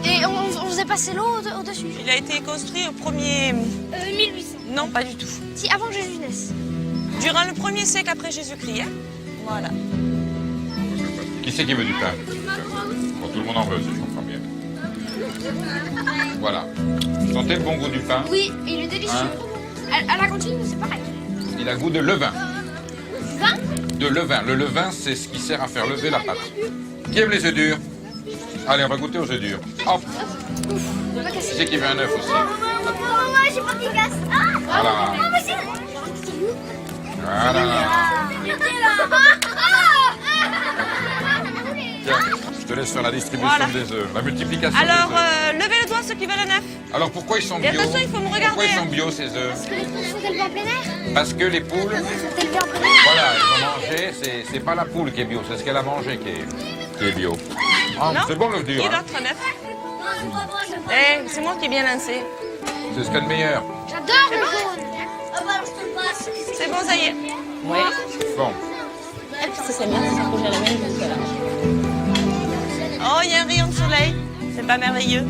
Et on vous ai passé l'eau au-dessus. Il a été construit au premier... 1800. Non, pas du tout. Si, avant que Jésus naisse. Durant le 1er siècle après Jésus-Christ. Hein. Voilà. Qui c'est qui veut du pain? Bon, tout le monde en veut, si je comprends bien. Voilà. Vous sentez le bon goût du pain? Oui, il est délicieux. Hein? À la cantine, c'est pareil. Il a goût de levain. Du vin? De levain. Le levain, c'est ce qui sert à faire lever la pâte. Qui aime les œufs durs? Allez, on va goûter aux œufs durs. Hop. Qui c'est qui veut un œuf aussi? Moi, j'ai pas de casse. Voilà. Voilà. Tiens, je te laisse faire la distribution Voilà. des œufs, la multiplication Alors, des œufs. levez le doigt ceux qui veulent un œuf. Alors pourquoi ils sont bio? Et attention, il faut me regarder. Pourquoi ils sont bio ces œufs? Parce que les poules sont élevées en plein air. Parce que les poules, Sont élevées en plein air. voilà, elles ont mangé, c'est pas la poule qui est bio, c'est ce qu'elle a mangé qui est bio. Ah, Non. c'est bon l'œuf dur, Qui hein. d'autre un œuf? Eh, c'est moi qui ai bien lancé. C'est ce qu'il y a de meilleur. J'adore le jaune. C'est bon, ça y est. Oui. Bon. Ça, c'est bien, ça bouge à la même chose, là. Oh, il y a un rayon de soleil. C'est pas merveilleux.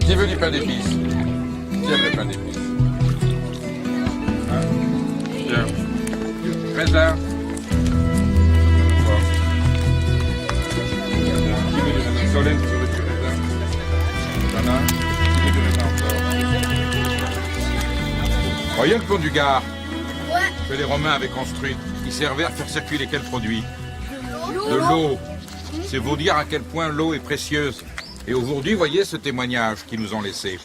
Qui veut du pain d'épices? Qui aime le pain d'épices? Hein? Tiens. Raisin. Bon. Qui veut du raisin? Solène, tu veux du raisin? Voilà. Qui veut du raisin encore? Oh, il y a le pont du Gard que les Romains avaient construit. Il servait à faire circuler quel produit? De l'eau. C'est vous dire à quel point l'eau est précieuse. Et aujourd'hui, voyez ce témoignage qu'ils nous ont laissé.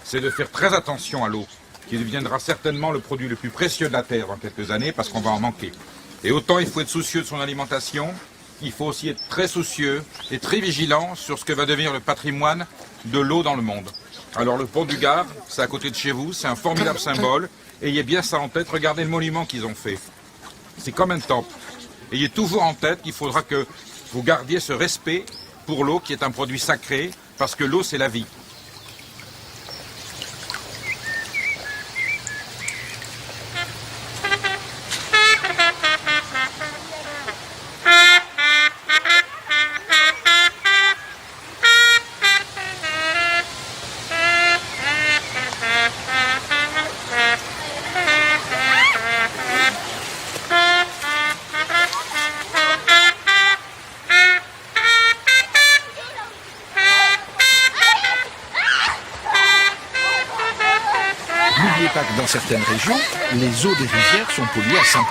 C'est de faire très attention à l'eau, qui deviendra certainement le produit le plus précieux de la Terre dans quelques années, parce qu'on va en manquer. Et autant il faut être soucieux de son alimentation, il faut aussi être très soucieux et très vigilant sur ce que va devenir le patrimoine de l'eau dans le monde. Alors le pont du Gard, c'est à côté de chez vous, c'est un formidable symbole. Ayez bien ça en tête, regardez le monument qu'ils ont fait. C'est comme un temple. Ayez toujours en tête qu'il faudra que vous gardiez ce respect pour l'eau qui est un produit sacré, parce que l'eau c'est la vie. N'oubliez pas que dans certaines régions, les eaux des rivières sont polluées à 100%.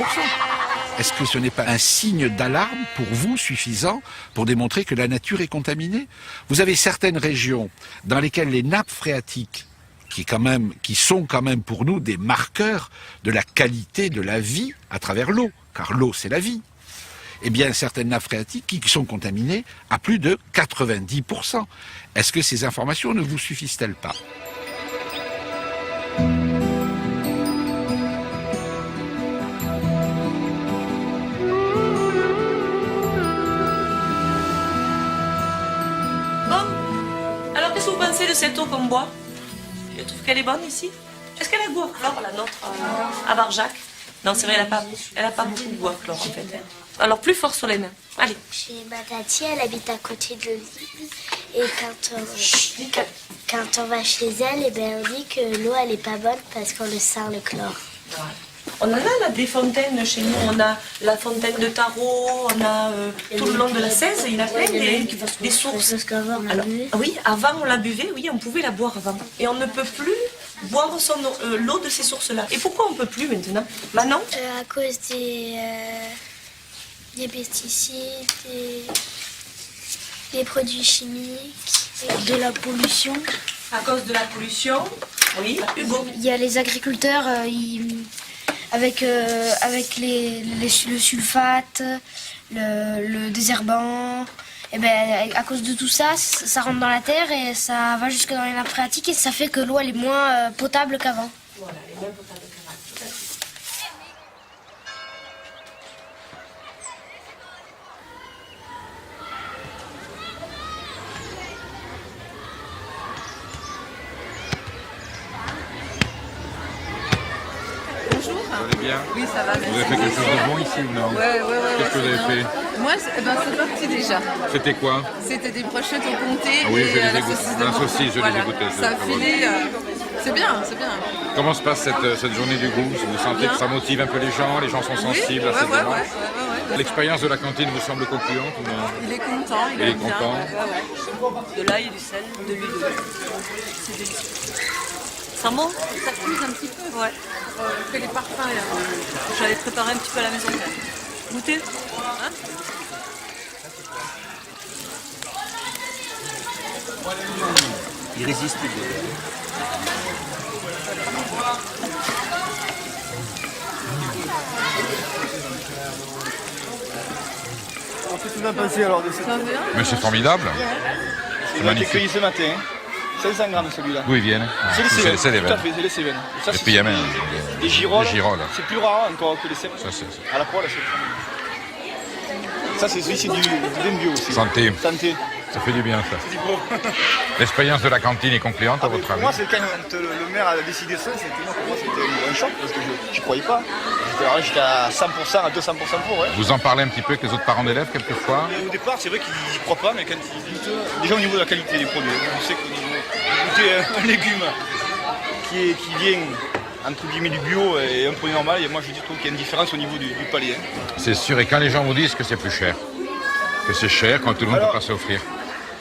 Est-ce que ce n'est pas un signe d'alarme pour vous suffisant pour démontrer que la nature est contaminée? Vous avez certaines régions dans lesquelles les nappes phréatiques, qui sont quand même pour nous des marqueurs de la qualité de la vie à travers l'eau, car l'eau c'est la vie. Eh bien, certaines nappes phréatiques qui sont contaminées à plus de 90%. Est-ce que ces informations ne vous suffisent-elles pas? Bon, alors qu'est-ce que vous pensez de cette eau qu'on boit? Je trouve qu'elle est bonne ici. Est-ce qu'elle a goût à chlore, la nôtre, à Barjac? Non, c'est vrai, elle a pas beaucoup de goût à chlore, en fait. Alors, plus fort sur les mains. Allez. Chez ma tati, elle habite à côté de l'île. Et quand on va chez elle, eh ben, on dit que l'eau, elle est pas bonne parce qu'on le sent le chlore. On en a là, des fontaines chez nous. On a la fontaine de Tarot, on a tout le long de la 16, il y en a plein des sources. Alors, oui, avant on la buvait, oui, on pouvait la boire avant. Et on ne peut plus boire l'eau de ces sources-là. Et pourquoi on ne peut plus maintenant? Manon? À cause des pesticides, des produits chimiques, de la pollution. À cause de la pollution, oui. Hugo? Il y a les agriculteurs, avec le sulfate, le désherbant, et ben, à cause de tout ça, ça rentre dans la terre et ça va jusque dans les nappes phréatiques et ça fait que l'eau elle est moins potable qu'avant. Voilà, elle est moins potable qu'avant, tout à fait. Bonjour. Vous allez bien? Oui, ça va. Vous avez fait quelque chose de bon ici ou non? Ouais. Qu'est-ce que vous avez fait? Moi, c'est parti déjà. C'était quoi? C'était des brochettes au comté Ah oui, je et les la ai goûtées. saucisse de La Bordeaux. saucisse, je les ai goûtées, Ça a c'est filé. C'est bien, c'est bien. Comment se passe cette journée du goût? Vous sentez que ça motive un peu les gens sont sensibles à cette démarche? Ouais. L'expérience de la cantine vous semble concluante ou non? Il est content, il est aime bien. content. De l'ail, du sel, de l'huile d'olive. C'est délicieux. Ça sent bon? Ça cuise un petit peu? Ouais. On fait les parfums. J'avais préparé un petit peu à la maison. Goûtez? Hein? Irrésistible. Qu'est-ce que tu en as pensé alors de cette... Mais c'est formidable. Il a été cueilli ce matin. 500 grammes celui-là. D'où ils viennent? C'est les Cévennes. C'est les Tout à Cévennes. fait, c'est les Cévennes. Ça, Et puis il y a même des girolles. des girolles. C'est plus rare encore que les Cévennes. Ça, c'est- À la poêle, ça c'est celui, c'est du vin bio aussi. Santé. Santé. Ça fait du bien, ça. C'est du beau. L'expérience de la cantine est concluante, à votre Pour avis? moi, c'est quand le maire a décidé ça, pour moi c'était un choc parce que je ne croyais pas. J'étais à 100%, à 200% pour. Ouais. Vous en parlez un petit peu avec les autres parents d'élèves, quelquefois? Au départ, c'est vrai qu'ils n'y croient pas, mais quand ils goûtent, déjà au niveau de la qualité des produits, je sais que goûter un légume qui vient entre guillemets du bio et un produit normal, et moi je trouve qu'il y a une différence au niveau du palais. C'est sûr, et quand les gens vous disent que c'est plus cher, que c'est cher quand tout le monde ne peut pas s'offrir.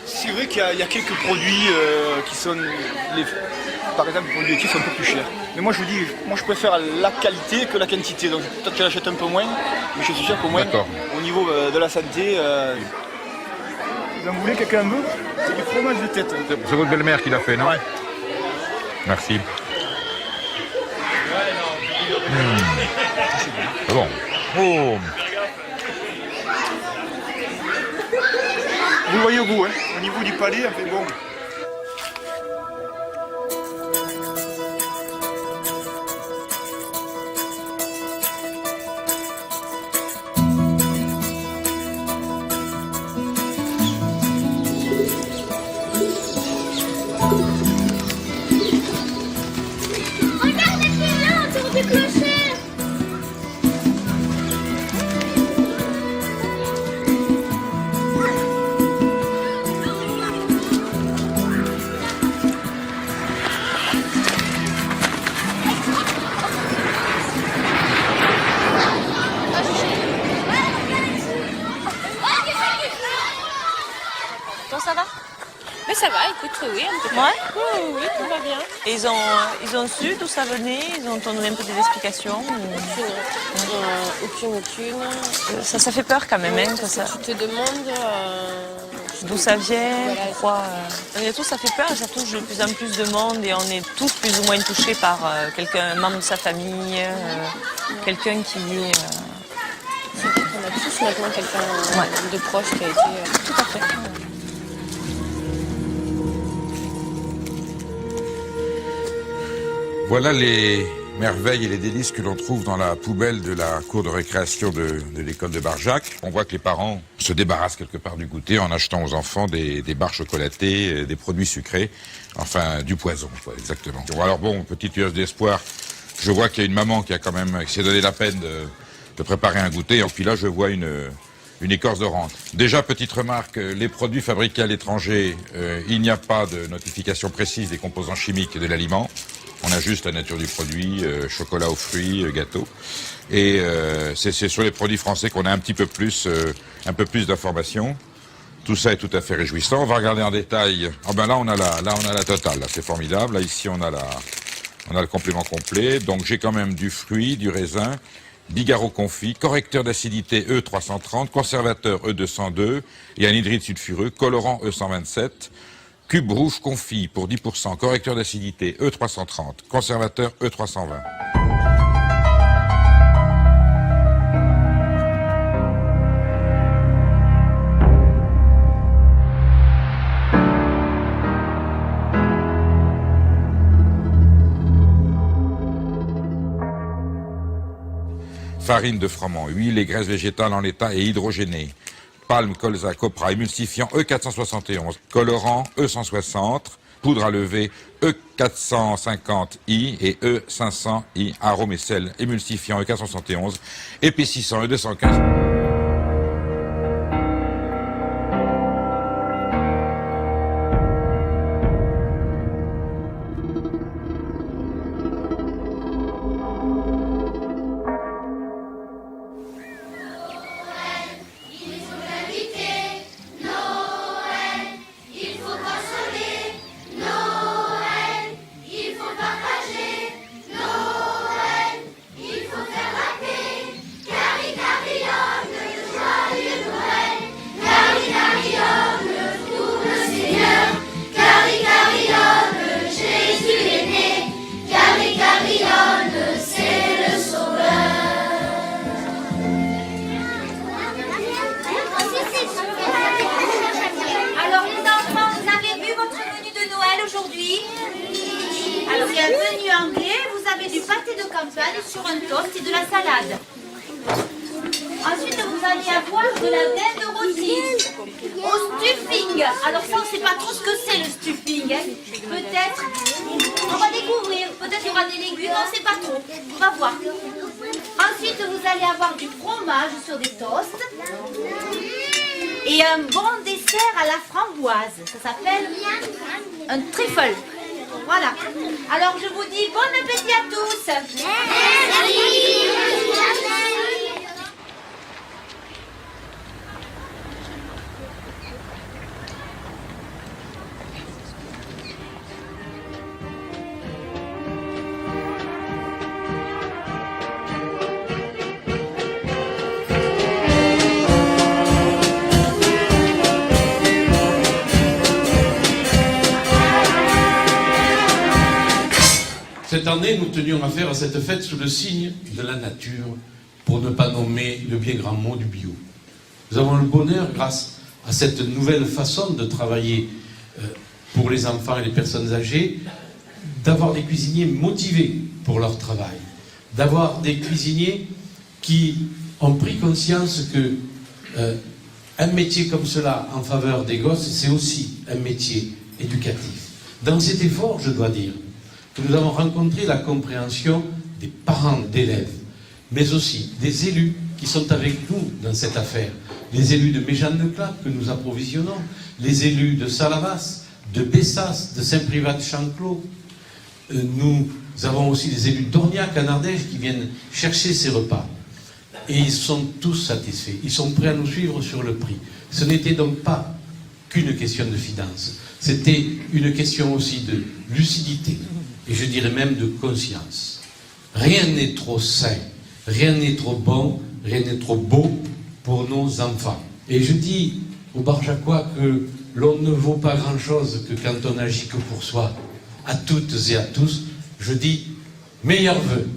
C'est vrai qu'il y a quelques produits qui sont, par exemple, les produits laitiers sont un peu plus chers. Mais moi je vous dis, moi je préfère la qualité que la quantité. Donc peut-être que je l'achète un peu moins, mais je suis sûr qu'au moins au niveau de la santé, vous en voulez, quelqu'un veut? C'est du fromage de tête. C'est votre belle-mère qui l'a fait, non? Ouais. Merci. C'est bon. Oh. Vous le voyez au goût, hein, au niveau du palais, en fait, bon. Regarde qui est là autour du clocher. Toi, ça va? Mais ça va, écoute, oui, un peu. Ouais? Oui, tout va bien. Et ils ont su d'où ça venait? Ils ont donné un peu des explications? Aucune. Ça fait peur quand même, hein, que ça. Tu te demandes D'où ça vient? Voilà. Pourquoi? Et tout ça fait peur et ça touche de plus en plus de monde et on est tous plus ou moins touchés par un membre de sa famille, quelqu'un qui est... C'est vrai qu'on a tous maintenant quelqu'un de proche qui a été... Tout à fait. Voilà les merveilles et les délices que l'on trouve dans la poubelle de la cour de récréation de l'école de Barjac. On voit que les parents se débarrassent quelque part du goûter en achetant aux enfants des barres chocolatées, des produits sucrés, enfin du poison, quoi, exactement. Alors bon, petite lueur d'espoir, je vois qu'il y a une maman qui s'est donné la peine de préparer un goûter, et puis là je vois une écorce de rente. Déjà, petite remarque, les produits fabriqués à l'étranger, il n'y a pas de notification précise des composants chimiques de l'aliment. On a juste la nature du produit, chocolat aux fruits, gâteau. Et c'est sur les produits français qu'on a un peu plus d'informations. Tout ça est tout à fait réjouissant. On va regarder en détail. Ah ben là on a la totale, là, c'est formidable. Là ici on a le complément complet. Donc j'ai quand même du fruit, du raisin, bigarreau confit, correcteur d'acidité E330, conservateur E202 et anhydride sulfureux, colorant E127. Cube rouge confit pour 10%, correcteur d'acidité E330, conservateur E320. Farine de froment, huile et graisse végétale en l'état et hydrogénée. Palme, colza, copra, émulsifiant E471, colorant E160, poudre à lever E450i et E500i, arôme et sel, émulsifiant E471, épaississant E215. Alors les enfants, vous avez vu votre menu de Noël aujourd'hui? Alors il y a un menu anglais, vous avez du pâté de campagne sur un toast et de la salade. Ensuite vous allez avoir de la dinde rôtie au stuffing. Alors ça on ne sait pas trop ce que c'est le stuffing. Hein. Peut-être, on va découvrir, peut-être il y aura des légumes, on ne sait pas trop. On va voir. Ensuite vous allez avoir du fromage sur des toasts. Et un bon dessert à la framboise. Ça s'appelle un trifle. Voilà. Alors je vous dis bon appétit à tous. Merci. Cette année, nous tenions à faire cette fête sous le signe de la nature, pour ne pas nommer le bien grand mot du bio. Nous avons le bonheur, grâce à cette nouvelle façon de travailler pour les enfants et les personnes âgées, d'avoir des cuisiniers motivés pour leur travail, d'avoir des cuisiniers qui ont pris conscience que un métier comme cela en faveur des gosses, c'est aussi un métier éducatif. Dans cet effort, je dois dire, que nous avons rencontré la compréhension des parents d'élèves, mais aussi des élus qui sont avec nous dans cette affaire. Les élus de Méjeanne-le-Clap que nous approvisionnons, les élus de Salavas, de Bessas, de Saint-Privat-de-Chanclos. Nous avons aussi des élus d'Orniac en Ardèche qui viennent chercher ces repas. Et ils sont tous satisfaits. Ils sont prêts à nous suivre sur le prix. Ce n'était donc pas qu'une question de finances. C'était une question aussi de lucidité. Et je dirais même de conscience. Rien n'est trop sain, rien n'est trop bon, rien n'est trop beau pour nos enfants. Et je dis aux Barjacois que l'on ne vaut pas grand-chose que quand on agit que pour soi. À toutes et à tous, je dis meilleurs vœux.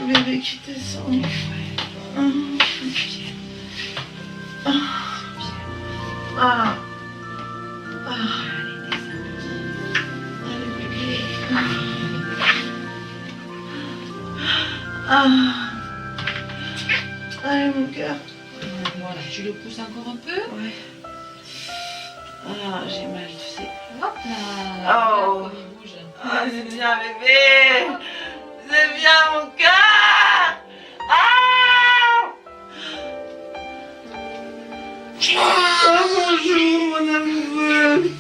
Bébé qui descend. Allez, bébé. Allez, mon cœur. Voilà, tu le pousses encore un peu. Ouais. Ah, j'ai mal, tu sais. Hop là. Oh. Comme il bouge. Ah, c'est bien, bébé. C'est bien, mon cœur. Ah. Oh, bonjour, mon amoureux.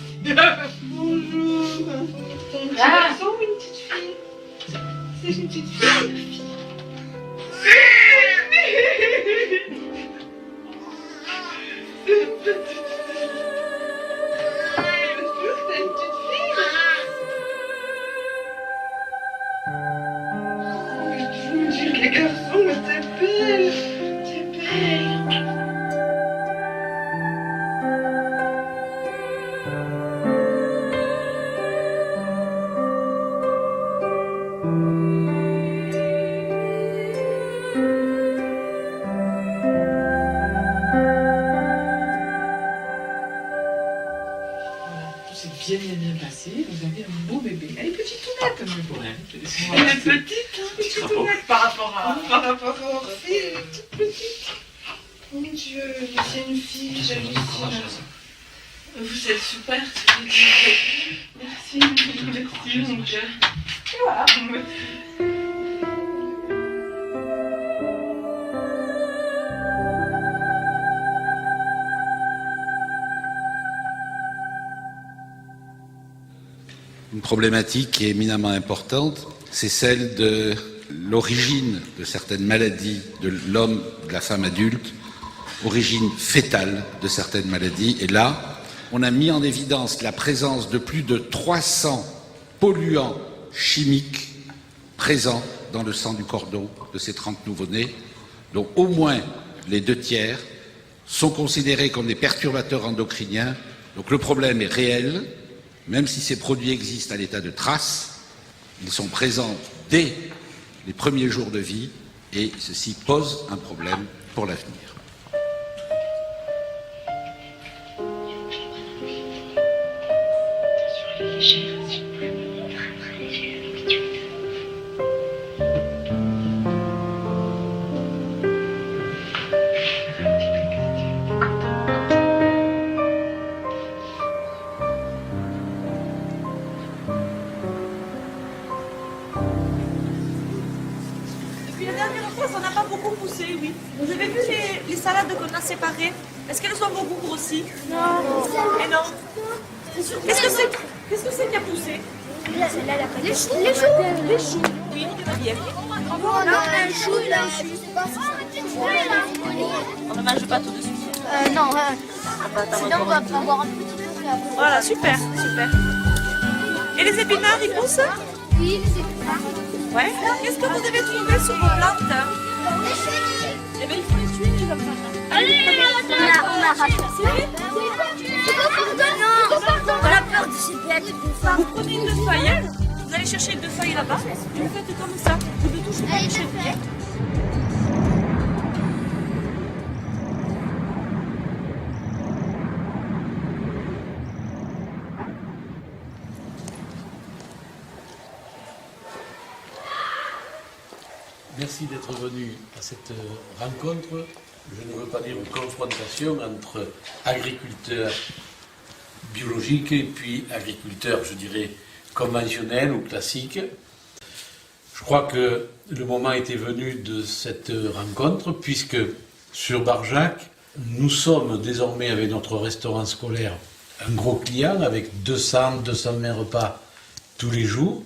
Bonjour. Ton petit garçon ou une petite fille? C'est une petite petite fille. Les garçons, t'es belle, t'es belle. Bien passé, vous avez un beau bébé. Elle est petite tout nette, mais bon. Elle est petite, hein, petite tout nette par rapport aux filles, toute petite. Mon Dieu, mais c'est une fille, j'hallucine. Vous êtes super, merci, mon Dieu. Et voilà. Une problématique qui est éminemment importante, c'est celle de l'origine de certaines maladies de l'homme, de la femme adulte, origine fétale de certaines maladies. Et là, on a mis en évidence la présence de plus de 300 polluants chimiques présents dans le sang du cordon de ces 30 nouveau-nés, dont au moins les 2/3 sont considérés comme des perturbateurs endocriniens. Donc le problème est réel. Même si ces produits existent à l'état de trace, ils sont présents dès les premiers jours de vie et ceci pose un problème pour l'avenir. Depuis la dernière fois, ça n'a pas beaucoup poussé, oui. Vous avez vu les salades qu'on a séparées? Est-ce qu'elles ont beaucoup grossi? Non. Et non. Qu'est-ce que c'est qui a poussé? Les choux. Oui, on est bien. On a un chou, il a un chou. On ne mange pas tout de suite. Non, sinon on va pouvoir un petit peu. Voilà, super, super. Et les épinards, ils poussent? Oui, les épinards. Ouais. Qu'est-ce que vous avez trouvé sur vos plantes? Eh bien, il faut les tuer, les enfants. Allez, on a raté. On a peur de ces bêtes. Vous prenez une feuille, vous allez chercher une feuille là-bas, et vous faites comme ça. Vous ne touchez pas les cheveux. Merci d'être venu à cette rencontre. Je ne veux pas dire une confrontation entre agriculteurs biologiques et puis agriculteurs, je dirais, conventionnels ou classiques. Je crois que le moment était venu de cette rencontre, puisque sur Barjac, nous sommes désormais avec notre restaurant scolaire un gros client avec 200-220 repas tous les jours.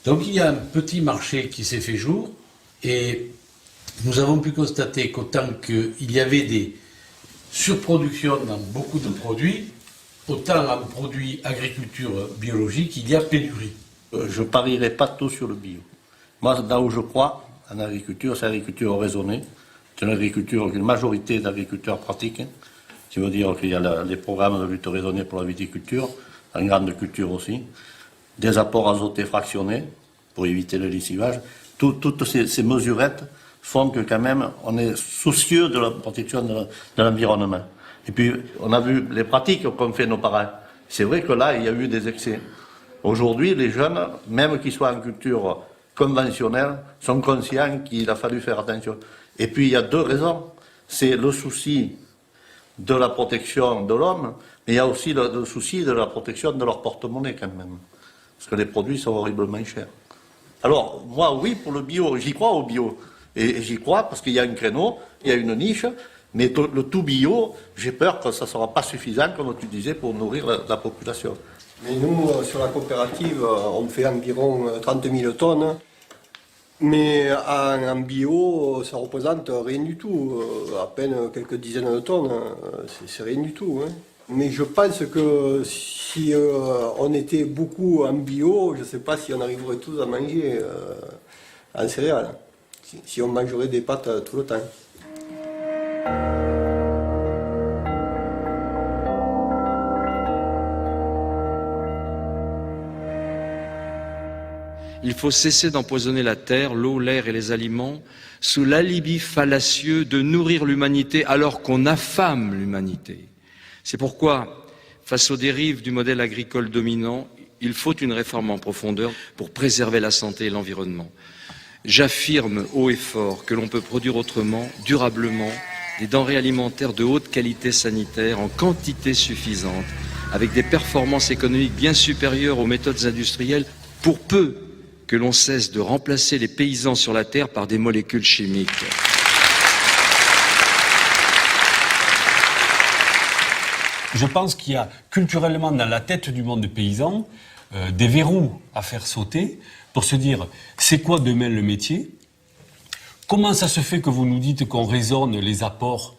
Donc il y a un petit marché qui s'est fait jour. Et nous avons pu constater qu'autant qu'il y avait des surproductions dans beaucoup de produits, autant en produits agriculture biologique, il y a pénurie. Je ne parierai pas tout sur le bio. Moi, là où je crois en agriculture, c'est l'agriculture raisonnée. C'est une agriculture qu'une majorité d'agriculteurs pratiquent. Ce qui veut dire qu'il y a les programmes de lutte raisonnée pour la viticulture, en grande culture aussi. Des apports azotés fractionnés pour éviter le lessivage. Toutes ces mesurettes font que quand même on est soucieux de la protection de l'environnement. Et puis on a vu les pratiques qu'ont fait nos parents. C'est vrai que là il y a eu des excès. Aujourd'hui les jeunes, même qu'ils soient en culture conventionnelle, sont conscients qu'il a fallu faire attention. Et puis il y a deux raisons. C'est le souci de la protection de l'homme, mais il y a aussi le souci de la protection de leur porte-monnaie quand même. Parce que les produits sont horriblement chers. Alors, moi, oui, pour le bio, j'y crois au bio. Et j'y crois parce qu'il y a un créneau, il y a une niche, mais le tout bio, j'ai peur que ça ne sera pas suffisant, comme tu disais, pour nourrir la population. Mais nous, sur la coopérative, on fait environ 30 000 tonnes. Mais en bio, ça représente rien du tout, à peine quelques dizaines de tonnes, c'est rien du tout. Hein. Mais je pense que si on était beaucoup en bio, je ne sais pas si on arriverait tous à manger en céréales, si on mangerait des pâtes tout le temps. Il faut cesser d'empoisonner la terre, l'eau, l'air et les aliments sous l'alibi fallacieux de nourrir l'humanité alors qu'on affame l'humanité. C'est pourquoi, face aux dérives du modèle agricole dominant, il faut une réforme en profondeur pour préserver la santé et l'environnement. J'affirme haut et fort que l'on peut produire autrement, durablement, des denrées alimentaires de haute qualité sanitaire en quantité suffisante, avec des performances économiques bien supérieures aux méthodes industrielles, pour peu que l'on cesse de remplacer les paysans sur la terre par des molécules chimiques. Je pense qu'il y a culturellement dans la tête du monde paysan des verrous à faire sauter pour se dire c'est quoi demain le métier? Comment ça se fait que vous nous dites qu'on raisonne les apports,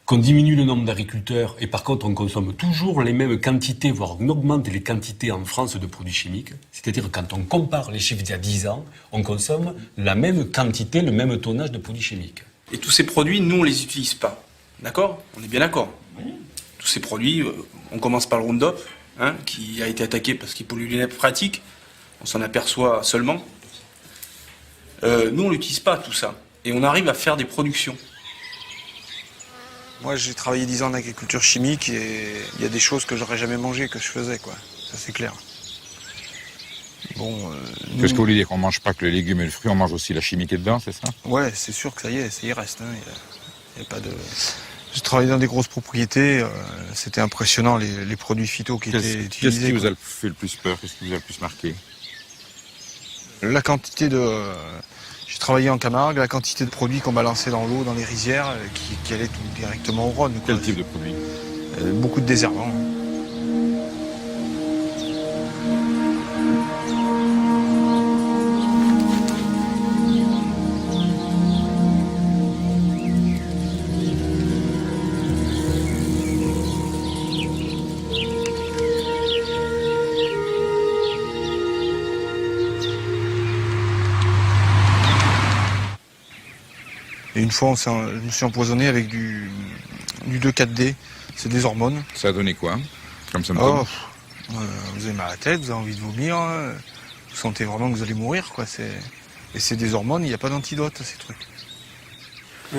qu'on diminue le nombre d'agriculteurs et par contre on consomme toujours les mêmes quantités, voire on augmente les quantités en France de produits chimiques? C'est-à-dire quand on compare les chiffres d'il y a 10 ans, on consomme la même quantité, le même tonnage de produits chimiques. Et tous ces produits, nous, on les utilise pas. D'accord? On est bien d'accord. Tous ces produits, on commence par le Roundup, hein, qui a été attaqué parce qu'il pollue les nappes phréatiques. On s'en aperçoit seulement. Nous, on l'utilise pas, tout ça. Et on arrive à faire des productions. Moi, j'ai travaillé 10 ans en agriculture chimique et il y a des choses que j'aurais jamais mangées que je faisais, quoi. Ça, c'est clair. Bon. Qu'est-ce que vous voulez dire qu'on mange pas que les légumes et le fruit, on mange aussi la chimie qui est dedans, c'est ça? Ouais, c'est sûr que ça y est, ça y reste. Hein. Il y a pas de. J'ai travaillé dans des grosses propriétés, c'était impressionnant les produits phyto qui étaient utilisés. Qu'est-ce qui vous a fait le plus peur? Qu'est-ce qui vous a le plus marqué? La quantité de. J'ai travaillé en Camargue, la quantité de produits qu'on balançait dans l'eau, dans les rizières, qui allaient tout directement au Rhône. Quel type de produits? Beaucoup de désherbants. Et une fois, je me suis empoisonné avec du 2,4-D. C'est des hormones. Ça a donné quoi comme symptôme? Vous avez mal à la tête, vous avez envie de vomir, vous sentez vraiment que vous allez mourir, quoi. Et c'est des hormones, il n'y a pas d'antidote à ces trucs.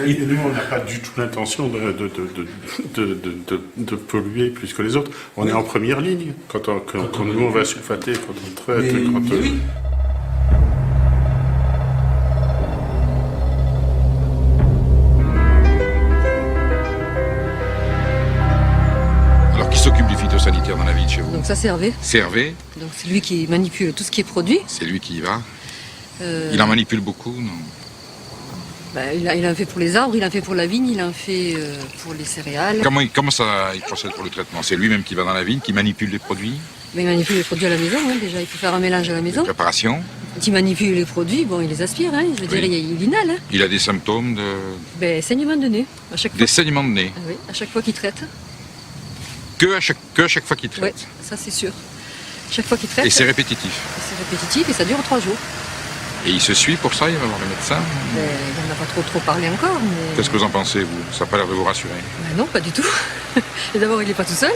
Et nous, on n'a pas du tout l'intention de polluer plus que les autres. On est en première ligne. Quand nous, on va sulfater, quand on traite, oui. Alors, qui s'occupe du phytosanitaire dans la vie de chez vous? Donc ça, c'est Hervé. C'est Hervé? Donc c'est lui qui manipule tout ce qui est produit. C'est lui qui y va? Il en manipule beaucoup, non? Il en fait pour les arbres, il en fait pour la vigne, il en fait pour les céréales. Comment ça il procède pour le traitement? C'est lui-même qui va dans la vigne, qui manipule les produits? Il manipule les produits à la maison, hein, déjà. Il faut faire un mélange à la maison. Préparation? Quand il manipule les produits, bon, il les aspire, hein, je veux dire, il inhale. Hein. Il a des symptômes de... Saignement de nez. À chaque fois. Des saignements de nez? Oui, à chaque fois qu'il traite. Que à chaque fois qu'il traite? Oui, ça c'est sûr. Chaque fois qu'il traite. Et c'est répétitif? C'est répétitif et ça dure 3 jours. Et il se suit pour ça? Il va voir le médecin? Il n'en a pas trop parlé encore. Mais... Qu'est-ce que vous en pensez, vous? Ça n'a pas l'air de vous rassurer? Non, pas du tout. Et d'abord, il n'est pas tout seul,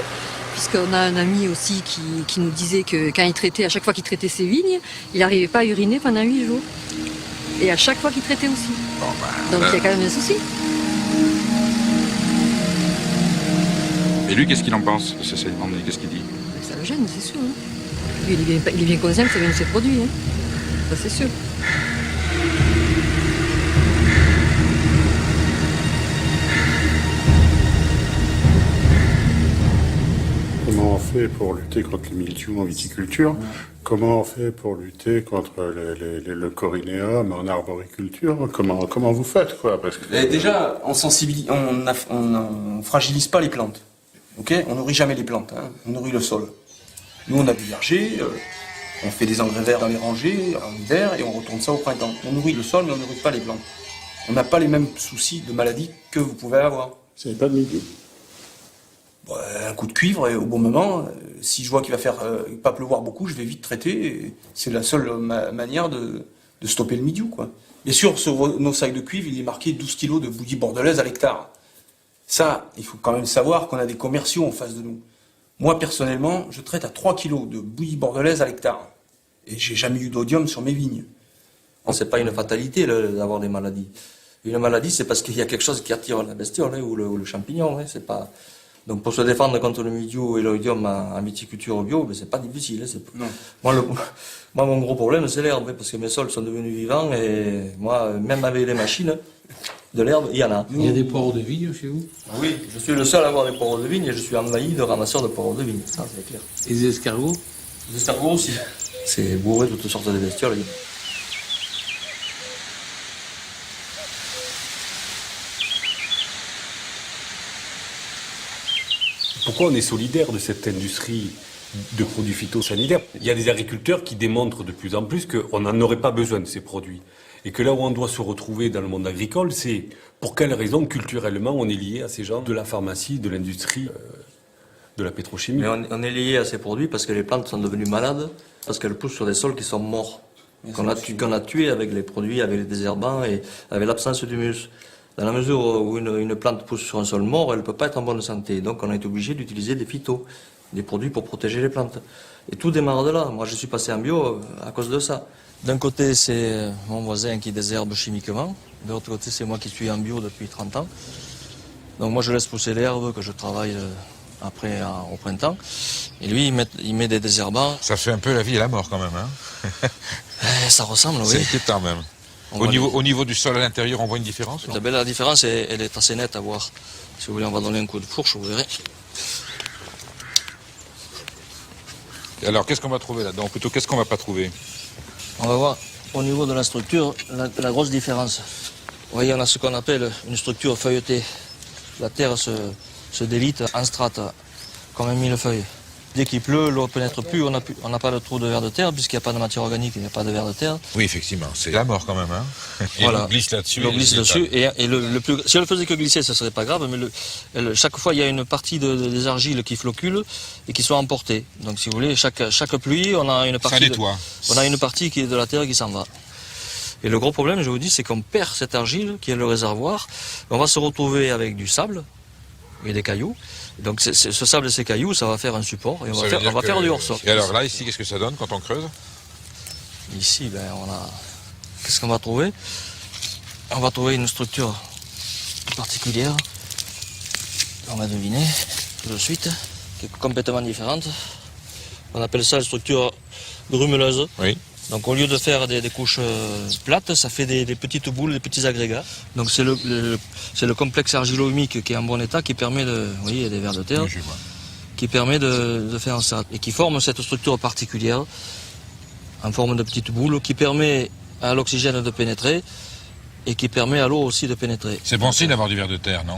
puisqu'on a un ami aussi qui nous disait que quand il traitait, à chaque fois qu'il traitait ses vignes, il n'arrivait pas à uriner pendant 8 jours. Et à chaque fois qu'il traitait aussi. Donc il y a quand même un souci. Et lui, qu'est-ce qu'il en pense de ce saignement de nez? Qu'est-ce qu'il dit? Ça le gêne, c'est sûr. Hein. Lui, il est bien conscient que ça vient de ses produits. Hein. Ça, c'est sûr. Comment on fait pour lutter contre le mildiou en viticulture? Comment on fait pour lutter contre le corinéum en arboriculture? Comment vous faites, quoi? Parce que... Déjà, on fragilise pas les plantes. Okay, on nourrit jamais les plantes, hein. On nourrit le sol. Nous, on a du verger, On fait des engrais verts dans les rangées en hiver et on retourne ça au printemps. On nourrit le sol mais on ne nourrit pas les plantes. On n'a pas les mêmes soucis de maladies que vous pouvez avoir. Vous n'avez pas de milieu. Un coup de cuivre et au bon moment, si je vois qu'il va faire pas pleuvoir beaucoup, je vais vite traiter. Et c'est la seule manière de stopper le mildiou, quoi. Bien sûr, sur nos sacs de cuivre, il est marqué 12 kg de bouillie bordelaise à l'hectare. Ça, il faut quand même savoir qu'on a des commerciaux en face de nous. Moi, personnellement, je traite à 3 kg de bouillie bordelaise à l'hectare. Et j'ai jamais eu d'odium sur mes vignes. C'est pas une fatalité d'avoir des maladies. Une maladie, c'est parce qu'il y a quelque chose qui attire la bestiole ou le champignon. C'est pas... Donc pour se défendre contre le mildiou et l'oïdium en viticulture bio, ben, c'est pas difficile. Non. Moi, mon gros problème, c'est l'herbe, parce que mes sols sont devenus vivants et moi, même avec les machines, de l'herbe, il y en a. Il y a des poireaux de vigne chez vous? Oui, je suis le seul à avoir des poireaux de vigne et je suis envahi de ramasseurs de poireaux de vigne, ça c'est clair. Et des escargots? Les escargots aussi. C'est bourré de toutes sortes de bestioles. Pourquoi on est solidaire de cette industrie de produits phytosanitaires? Il y a des agriculteurs qui démontrent de plus en plus qu'on n'en aurait pas besoin de ces produits. Et que là où on doit se retrouver dans le monde agricole, c'est pour quelles raisons culturellement on est lié à ces gens de la pharmacie, de l'industrie, de la pétrochimie. Mais on est lié à ces produits parce que les plantes sont devenues malades, parce qu'elles poussent sur des sols qui sont morts, qu'on a tués avec les produits, avec les désherbants et avec l'absence d'humus. Dans la mesure où une plante pousse sur un sol mort, elle ne peut pas être en bonne santé. Donc on est obligé d'utiliser des phytos, des produits pour protéger les plantes. Et tout démarre de là. Moi je suis passé en bio à cause de ça. D'un côté c'est mon voisin qui désherbe chimiquement, de l'autre côté c'est moi qui suis en bio depuis 30 ans. Donc moi je laisse pousser l'herbe que je travaille après au printemps. Et lui il met des désherbants. Ça fait un peu la vie et la mort quand même, hein. Ça ressemble, oui. C'est inquiétant même. Au niveau du sol à l'intérieur, on voit une différence? La différence, elle est assez nette à voir. Si vous voulez, on va donner un coup de fourche, vous verrez. Et alors, qu'est-ce qu'on va trouver là-dedans? Plutôt, qu'est-ce qu'on va pas trouver? On va voir, au niveau de la structure, la grosse différence. Vous voyez, on a ce qu'on appelle une structure feuilletée. La terre se délite en strates, comme un millefeuille. Dès qu'il pleut, l'eau ne pénètre plus, on n'a pas de trou de vers de terre, puisqu'il n'y a pas de matière organique, il n'y a pas de vers de terre. Oui, effectivement, c'est la mort quand même, hein. Et voilà. l'eau glisse là-dessus. L'eau glisse dessus, si elle faisait que glisser, ça ne serait pas grave, mais chaque fois, il y a une partie des argiles qui floculent et qui sont emportées. Donc, si vous voulez, chaque pluie, on a une partie, on a une partie qui est de la terre qui s'en va. Et le gros problème, je vous dis, c'est qu'on perd cette argile, qui est le réservoir. On va se retrouver avec du sable et des cailloux. Donc ce sable et ces cailloux, ça va faire un support et on va faire du hors-sol. Et alors là, ici, qu'est-ce que ça donne quand on creuse? Ici, on a... Qu'est-ce qu'on va trouver? On va trouver une structure particulière. On va deviner tout de suite, qui est complètement différente. On appelle ça la structure grumeleuse. Oui. Donc au lieu de faire des couches plates, ça fait des petites boules, des petits agrégats. Donc c'est le complexe argilo-humique qui est en bon état qui permet de... Vous voyez, il y a des vers de terre. Oui, je vois. Qui permet de faire ça. Et qui forme cette structure particulière en forme de petites boules qui permet à l'oxygène de pénétrer et qui permet à l'eau aussi de pénétrer. C'est bon signe d'avoir du ver de terre, non?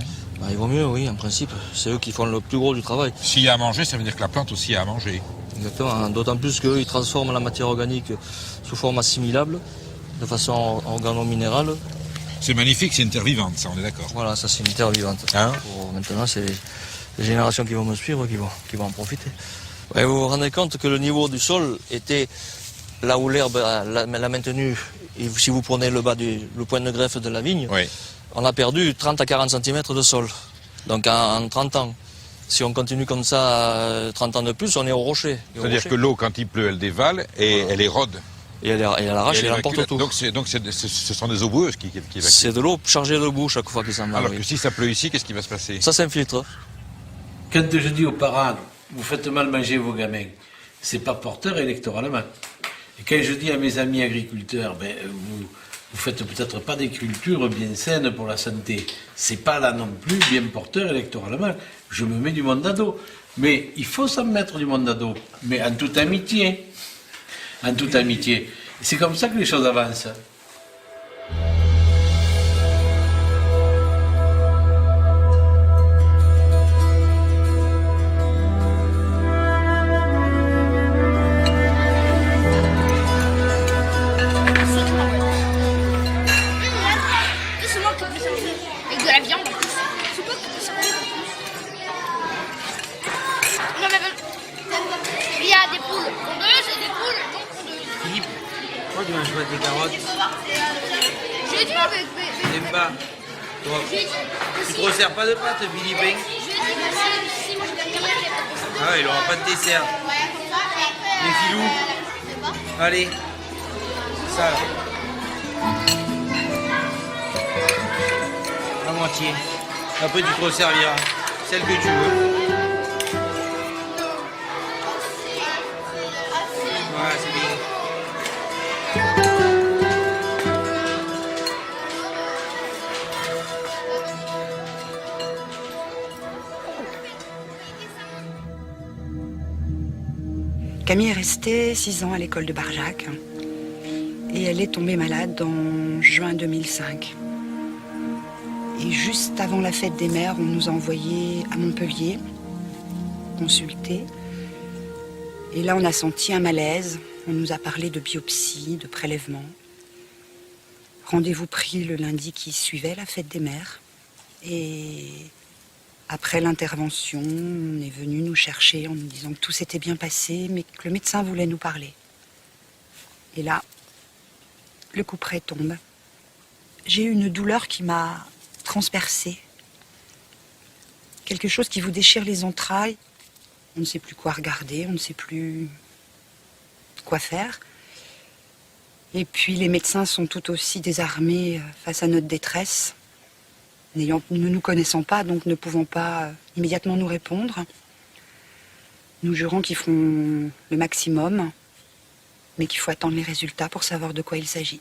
Il vaut mieux, oui, en principe. C'est eux qui font le plus gros du travail. S'il y a à manger, ça veut dire que la plante aussi a à manger. Exactement, d'autant plus qu'eux, ils transforment la matière organique sous forme assimilable, de façon organo-minérale. C'est magnifique, c'est une terre vivante, ça, on est d'accord. Voilà, ça c'est une terre vivante. Hein? Maintenant, c'est les générations qui vont me suivre qui vont en profiter. Ouais, vous vous rendez compte que le niveau du sol était là où l'herbe l'a maintenu. Et si vous prenez le point de greffe de la vigne, oui. On a perdu 30 à 40 cm de sol. Donc en 30 ans. Si on continue comme ça 30 ans de plus, on est au rocher. C'est-à-dire que l'eau, quand il pleut, elle dévale et elle érode. Et elle arrache et elle emporte tout. Donc ce sont des eaux boueuses qui évacuent. C'est de l'eau chargée de boue chaque fois qu'ils s'en va. Alors que si ça pleut ici, qu'est-ce qui va se passer? Ça s'infiltre. Quand je dis aux parents, vous faites mal manger vos gamins, c'est pas porteur électoralement. Et quand je dis à mes amis agriculteurs, vous faites peut-être pas des cultures bien saines pour la santé. C'est pas là non plus bien porteur électoralement. Je me mets du monde à dos. Mais il faut s'en mettre du monde à dos. Mais en toute amitié. En toute amitié. C'est comme ça que les choses avancent. des poules pondeuses et des poules non pondeuses. Philippe, pourquoi tu manges pas des carottes? J'ai dit avec... T'aimes pas? Toi, J'ai dit... tu te resserres pas de pâtes, Philippe, hein? J'ai dit que si moi je gagne carottes, il n'y a pas de dessert. Ah, il aura pas de dessert. Les filous. Allez. Ça, là. La moitié. Après, tu te resserviras. Celle que tu veux. Voilà, c'est bien. Camille est restée 6 ans à l'école de Barjac et elle est tombée malade en juin 2005. Et juste avant la fête des mères, on nous a envoyés à Montpellier consulter. Et là, on a senti un malaise. On nous a parlé de biopsie, de prélèvement. Rendez-vous pris le lundi qui suivait la fête des mères. Et après l'intervention, on est venu nous chercher en nous disant que tout s'était bien passé, mais que le médecin voulait nous parler. Et là, le couperet tombe. J'ai eu une douleur qui m'a transpercée. Quelque chose qui vous déchire les entrailles. On ne sait plus quoi regarder, on ne sait plus quoi faire. Et puis les médecins sont tout aussi désarmés face à notre détresse. Ne nous connaissant pas, donc ne pouvant pas immédiatement nous répondre, nous jurons qu'ils feront le maximum, mais qu'il faut attendre les résultats pour savoir de quoi il s'agit.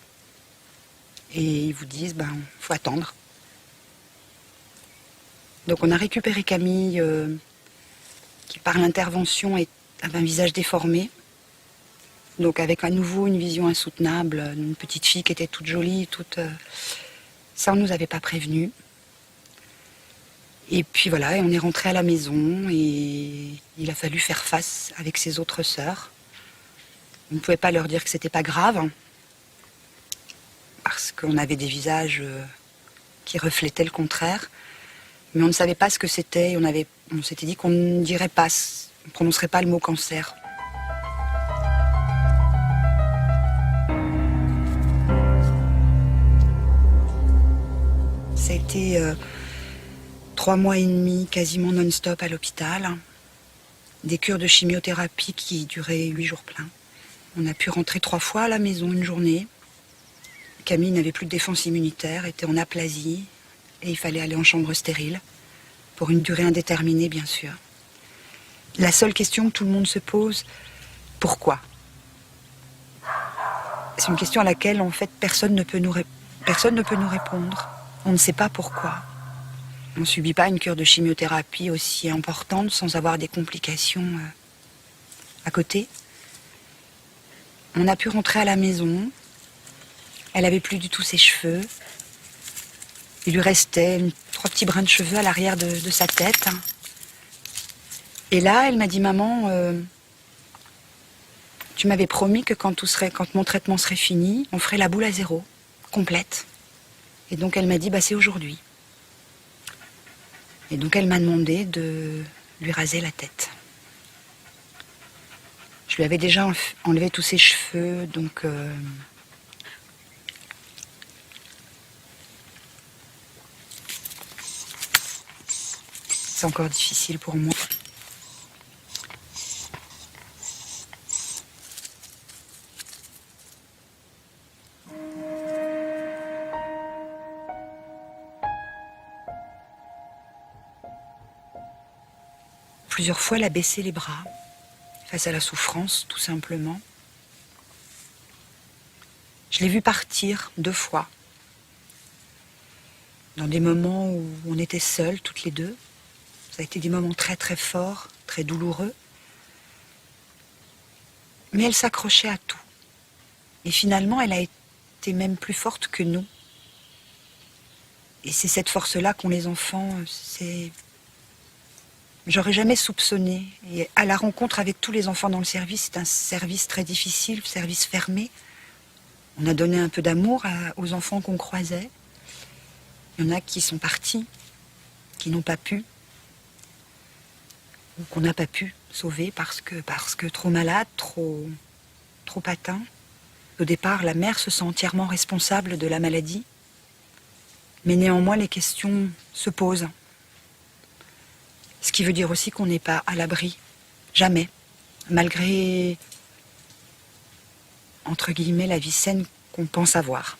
Et ils vous disent, faut attendre. Donc on a récupéré Camille, qui par l'intervention avait un visage déformé, donc avec à nouveau une vision insoutenable, une petite fille qui était toute jolie, ça on nous avait pas prévenu. Et puis voilà, et on est rentré à la maison et il a fallu faire face avec ses autres sœurs. On ne pouvait pas leur dire que c'était pas grave, parce qu'on avait des visages qui reflétaient le contraire. Mais on ne savait pas ce que c'était. On s'était dit qu'on ne dirait pas, on ne prononcerait pas le mot cancer. Ça a été 3 mois et demi quasiment non-stop à l'hôpital. Des cures de chimiothérapie qui duraient 8 jours pleins. On a pu rentrer 3 fois à la maison une journée. Camille n'avait plus de défense immunitaire, était en aplasie. Et il fallait aller en chambre stérile. Pour une durée indéterminée, bien sûr. La seule question que tout le monde se pose, pourquoi? C'est une question à laquelle, en fait, personne ne peut nous répondre. On ne sait pas pourquoi. On ne subit pas une cure de chimiothérapie aussi importante sans avoir des complications à côté. On a pu rentrer à la maison. Elle avait plus du tout ses cheveux. Il lui restait 3 petits brins de cheveux à l'arrière de sa tête. Et là, elle m'a dit, maman, tu m'avais promis que quand mon traitement serait fini, on ferait la boule à zéro, complète. Et donc elle m'a dit, c'est aujourd'hui. Et donc elle m'a demandé de lui raser la tête. Je lui avais déjà enlevé tous ses cheveux, donc... c'est encore difficile pour moi. Plusieurs fois, elle a baissé les bras, face à la souffrance, tout simplement. Je l'ai vue partir 2 fois, dans des moments où on était seuls, toutes les deux. Ça a été des moments très très forts, très douloureux. Mais elle s'accrochait à tout. Et finalement, elle a été même plus forte que nous. Et c'est cette force-là qu'ont les enfants. J'aurais jamais soupçonné. Et à la rencontre avec tous les enfants dans le service, c'est un service très difficile, service fermé. On a donné un peu d'amour aux enfants qu'on croisait. Il y en a qui sont partis, qui n'ont pas pu. Qu'on n'a pas pu. sauvé parce que trop malade, trop atteint. Au départ, la mère se sent entièrement responsable de la maladie. Mais néanmoins, les questions se posent. Ce qui veut dire aussi qu'on n'est pas à l'abri. Jamais. Malgré, entre guillemets, la vie saine qu'on pense avoir.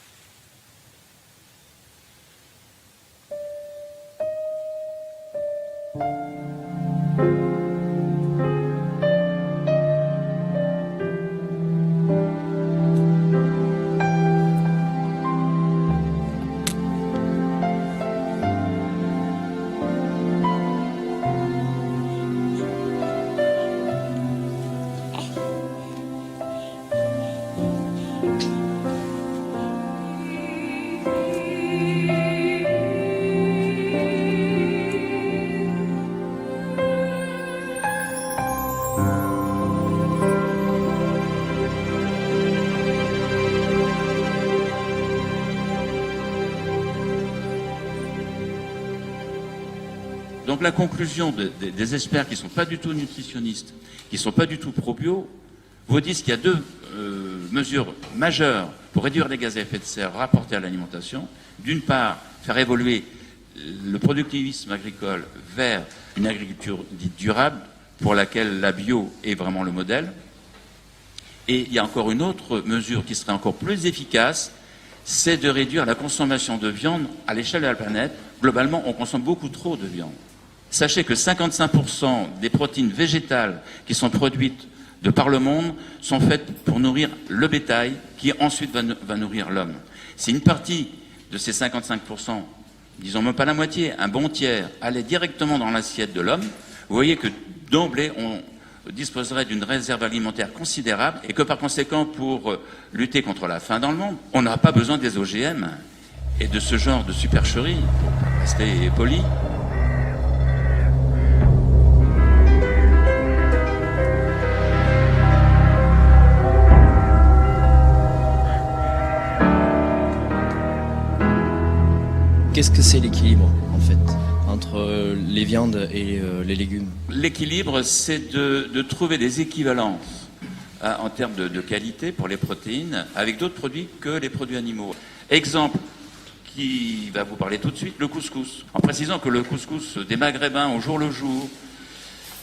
Donc la conclusion des experts qui ne sont pas du tout nutritionnistes, qui ne sont pas du tout pro-bio, vous disent qu'il y a deux mesures majeures pour réduire les gaz à effet de serre rapportés à l'alimentation. D'une part, faire évoluer le productivisme agricole vers une agriculture dite durable, pour laquelle la bio est vraiment le modèle. Et il y a encore une autre mesure qui serait encore plus efficace, c'est de réduire la consommation de viande à l'échelle de la planète. Globalement, on consomme beaucoup trop de viande. Sachez que 55% des protéines végétales qui sont produites de par le monde sont faites pour nourrir le bétail qui ensuite va nourrir l'homme. Si une partie de ces 55%, disons même pas la moitié, un bon tiers, allait directement dans l'assiette de l'homme, vous voyez que d'emblée on disposerait d'une réserve alimentaire considérable et que par conséquent pour lutter contre la faim dans le monde, on n'a pas besoin des OGM et de ce genre de supercherie, pour rester poli. Qu'est-ce que c'est l'équilibre, en fait, entre les viandes et les légumes? L'équilibre, c'est de trouver des équivalences en termes de qualité pour les protéines avec d'autres produits que les produits animaux. Exemple qui va vous parler tout de suite, le couscous. En précisant que le couscous des Maghrébins au jour le jour,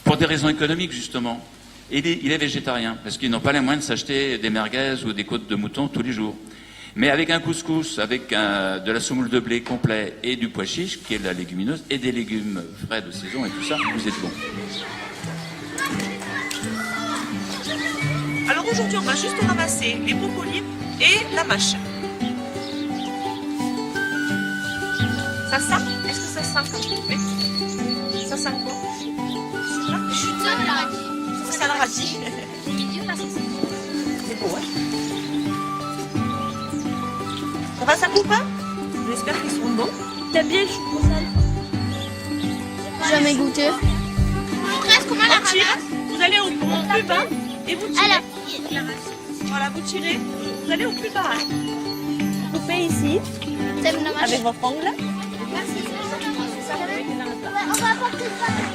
pour des raisons économiques justement, il est végétarien, parce qu'ils n'ont pas les moyens de s'acheter des merguez ou des côtes de mouton tous les jours. Mais avec un couscous, avec de la semoule de blé complet et du pois chiche, qui est de la légumineuse, et des légumes frais de saison et tout ça, vous êtes bon. Alors aujourd'hui, on va juste ramasser les brocolis et la mâche. Ça sent? Est-ce que ça sent? Oui. Ça sent quoi? Ça sent le radis. C'est beau, hein? Ça va, ça coupe, hein? J'espère qu'ils seront bons. T'aimes bien le chou pour ça? Jamais goûté. Comment la ramasse? Vous allez au plus bas et vous tirez. Voilà, vous tirez. Vous allez au plus bas. Hein. Vous coupez ici. Avec votre ongle.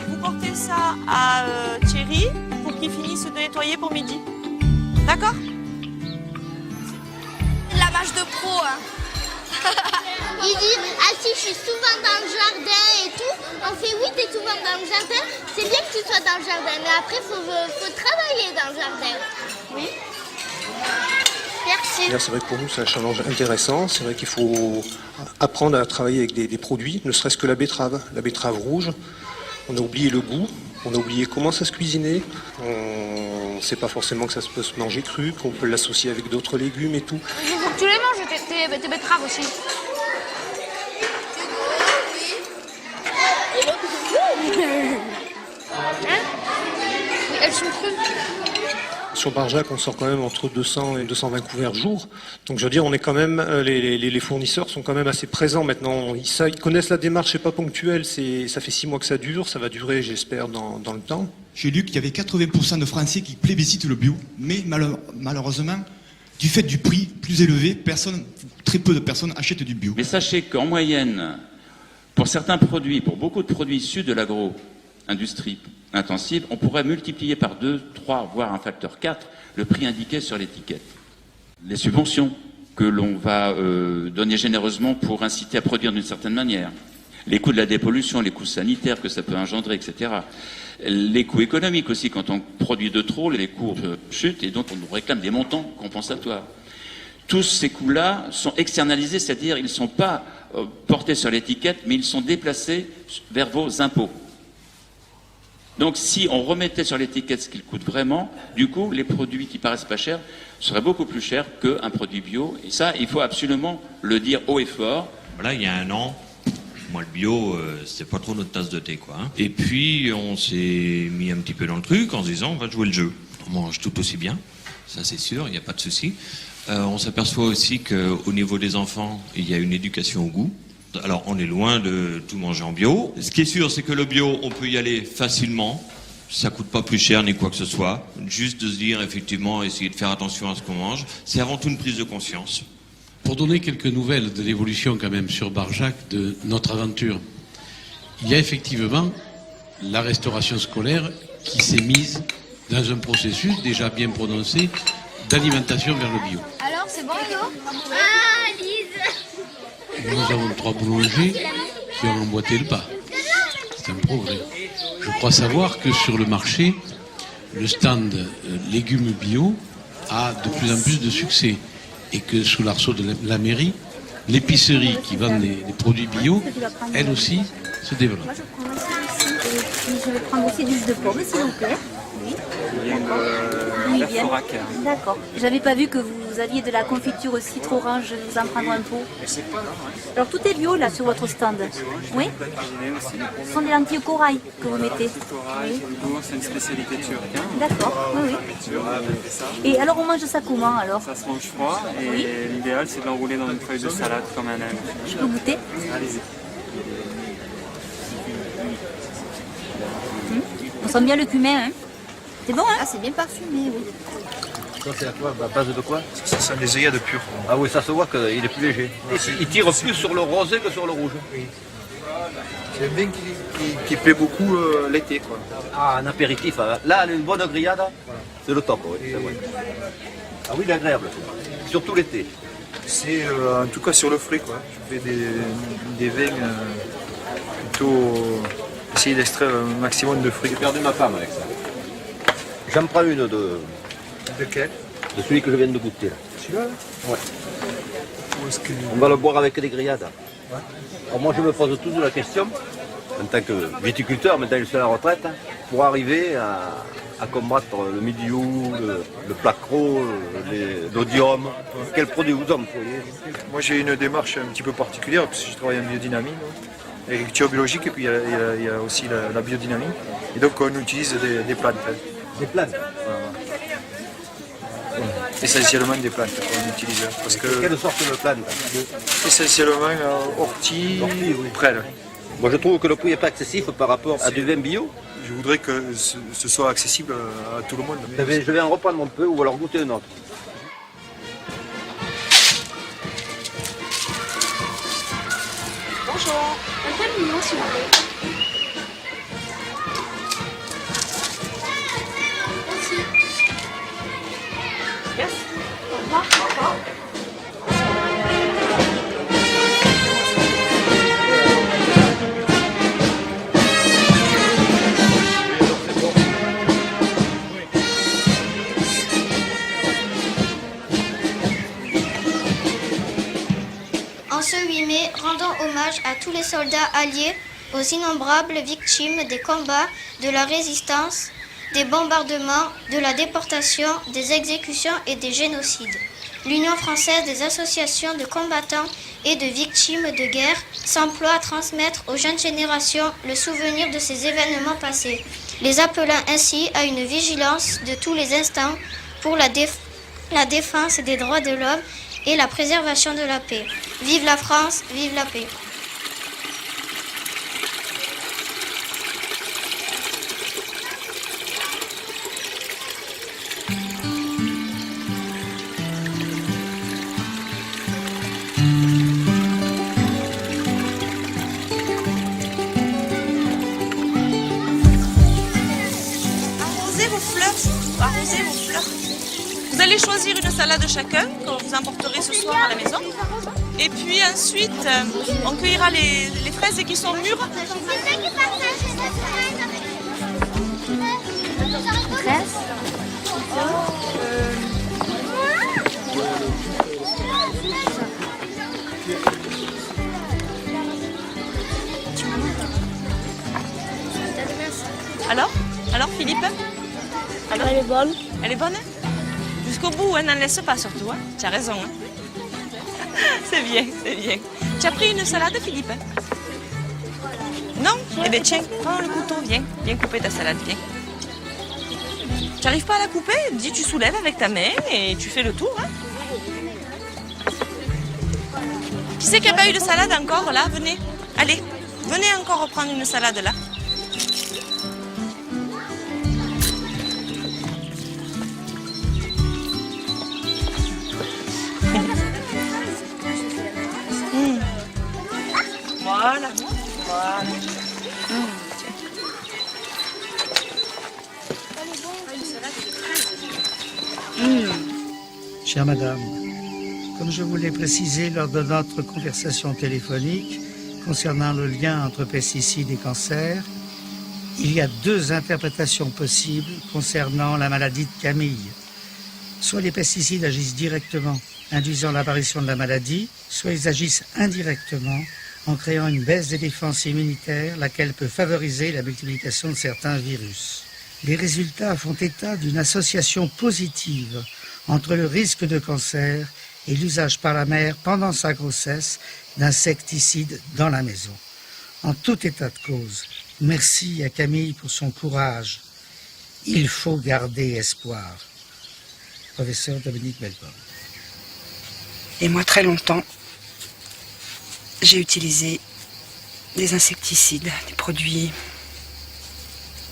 Vous portez ça à Thierry pour qu'il finisse de nettoyer pour midi. D'accord? La mâche de pro, hein. Il dit, ah si, je suis souvent dans le jardin et tout. On fait, oui, t'es souvent dans le jardin. C'est bien que tu sois dans le jardin, mais après, faut travailler dans le jardin. Oui. Merci. C'est vrai que pour nous, c'est un challenge intéressant. C'est vrai qu'il faut apprendre à travailler avec des produits, ne serait-ce que la betterave rouge. On a oublié le goût, on a oublié comment ça se cuisinait. On ne sait pas forcément que ça peut se manger cru, qu'on peut l'associer avec d'autres légumes et tout. Il faut que tu les manges, tes betteraves aussi. Hein? Elles sont crues. Sur Barjac, on sort quand même entre 200 et 220 couverts jour. Donc je veux dire, on est quand même, les fournisseurs sont quand même assez présents maintenant. Ils connaissent la démarche, c'est pas ponctuel, ça fait 6 mois que ça dure, ça va durer, j'espère, dans le temps. J'ai lu qu'il y avait 80% de Français qui plébiscitent le bio, mais malheureusement, du fait du prix plus élevé, très peu de personnes achètent du bio. Mais sachez qu'en moyenne, pour certains produits, pour beaucoup de produits issus de l'agro-industrie, intensive, on pourrait multiplier par 2, 3, voire un facteur 4 le prix indiqué sur l'étiquette. Les subventions que l'on va donner généreusement pour inciter à produire d'une certaine manière, les coûts de la dépollution, les coûts sanitaires que ça peut engendrer, etc. Les coûts économiques aussi, quand on produit de trop, les coûts chutent et donc on nous réclame des montants compensatoires. Tous ces coûts-là sont externalisés, c'est-à-dire ils ne sont pas portés sur l'étiquette, mais ils sont déplacés vers vos impôts. Donc si on remettait sur l'étiquette ce qu'il coûte vraiment, du coup, les produits qui paraissent pas chers seraient beaucoup plus chers qu'un produit bio. Et ça, il faut absolument le dire haut et fort. Voilà, il y a un an, moi le bio, c'était pas trop notre tasse de thé, quoi. Et puis on s'est mis un petit peu dans le truc en se disant on va jouer le jeu. On mange tout aussi bien, ça c'est sûr, il n'y a pas de souci. On s'aperçoit aussi qu'au niveau des enfants, il y a une éducation au goût. Alors, on est loin de tout manger en bio. Ce qui est sûr, c'est que le bio, on peut y aller facilement. Ça coûte pas plus cher ni quoi que ce soit. Juste de se dire, effectivement, essayer de faire attention à ce qu'on mange. C'est avant tout une prise de conscience. Pour donner quelques nouvelles de l'évolution quand même sur Barjac, de notre aventure, il y a effectivement la restauration scolaire qui s'est mise dans un processus déjà bien prononcé d'alimentation vers le bio. Alors, c'est bon, Léo? Ah, Lise! Nous avons 3 boulangers qui ont emboîté le pas. C'est un progrès. Je crois savoir que sur le marché, le stand légumes bio a de plus en plus de succès et que sous l'arceau de la mairie, l'épicerie qui vend des produits bio, elle aussi, se développe. Moi, je prends aussi et puis je vais prendre aussi du jus de pomme, s'il vous plaît. Oui. Oui, bien. D'accord. J'avais pas vu que vous aviez de la confiture au citron orange, je vais vous en prendre un pot. Alors tout est bio là sur votre stand. Oui. Ce sont des lentilles au corail que vous mettez. Oui. C'est une spécialité turque. D'accord, oui, oui. Et alors on mange ça comment alors? Ça se mange froid et l'idéal c'est de l'enrouler dans une feuille de salade comme un œuf. Je peux goûter? Allez-y. On sent bien le cumin, hein? C'est bon, hein? Ah, c'est bien parfumé, oui. Ça, c'est à quoi? À base de quoi? Ça sont des œillades pures. Ah oui, ça se voit qu'il est plus léger. Il tire plus sur le rosé que sur le rouge. Oui. C'est un vin qui plaît beaucoup l'été, quoi. Ah, un apéritif. Hein. Là, une bonne grillade, c'est le top. Oui, c'est vrai. Ah oui, il est agréable. Surtout l'été. C'est en tout cas sur le frais, quoi. Je fais des vins plutôt... Essayer d'extraire un maximum de fruits. J'ai perdu ma femme avec ça. J'en prends une de... De quel? De celui que je viens de goûter. Celui-là? Ouais. On va le boire avec des grillades. Ouais. Alors moi je me pose toujours la question, en tant que viticulteur, maintenant je suis à la retraite, pour arriver à combattre le milieu, le placro, l'odium. Quel produit vous employez? Moi j'ai une démarche un petit peu particulière, parce que je travaille en biodynamie. L'agriculture biologique et puis il y a aussi la biodynamie. Et donc on utilise des plantes. Des plantes? Essentiellement des plantes qu'on utilise. Parce que quelle sorte de plantes? Essentiellement ortie, oui. prêle. Moi je trouve que le prix n'est pas excessif par rapport à du vin bio. Je voudrais que ce soit accessible à tout le monde. Je vais en reprendre un peu ou alors goûter un autre. Bonjour. Un peu mignon, s'il vous plaît. Merci. Yes. Au revoir. Au revoir. En ce 8 mai, rendons hommage à tous les soldats alliés, aux innombrables victimes des combats, de la résistance, des bombardements, de la déportation, des exécutions et des génocides. L'Union française des associations de combattants et de victimes de guerre s'emploie à transmettre aux jeunes générations le souvenir de ces événements passés, les appelant ainsi à une vigilance de tous les instants pour la défense des droits de l'homme et la préservation de la paix. Vive la France, vive la paix. c'est vos fleurs. Vous allez choisir une salade chacun que vous emporterez ce soir à la maison. Et puis ensuite, on cueillera les fraises qui sont mûres. Alors Philippe? Alors, elle est bonne. Elle est bonne? Jusqu'au bout, hein, n'en laisse pas surtout. Hein. Tu as raison. Hein. C'est bien, c'est bien. Tu as pris une salade, Philippe? Non? Eh bien tiens, prends le couteau, viens couper ta salade, viens. Tu n'arrives pas à la couper? Dis, tu soulèves avec ta main et tu fais le tour. Hein. Qui c'est qui n'a pas eu de salade encore là? Venez, allez, venez encore prendre une salade là. Voilà. Chère madame, comme je vous l'ai précisé lors de notre conversation téléphonique concernant le lien entre pesticides et cancer, il y a deux interprétations possibles concernant la maladie de Camille. Soit les pesticides agissent directement, induisant l'apparition de la maladie, soit ils agissent indirectement, en créant une baisse des défenses immunitaires, laquelle peut favoriser la multiplication de certains virus. Les résultats font état d'une association positive entre le risque de cancer et l'usage par la mère pendant sa grossesse d'insecticides dans la maison. En tout état de cause, merci à Camille pour son courage. Il faut garder espoir. Professeur Dominique Belleborne. Et moi, très longtemps, j'ai utilisé des insecticides, des produits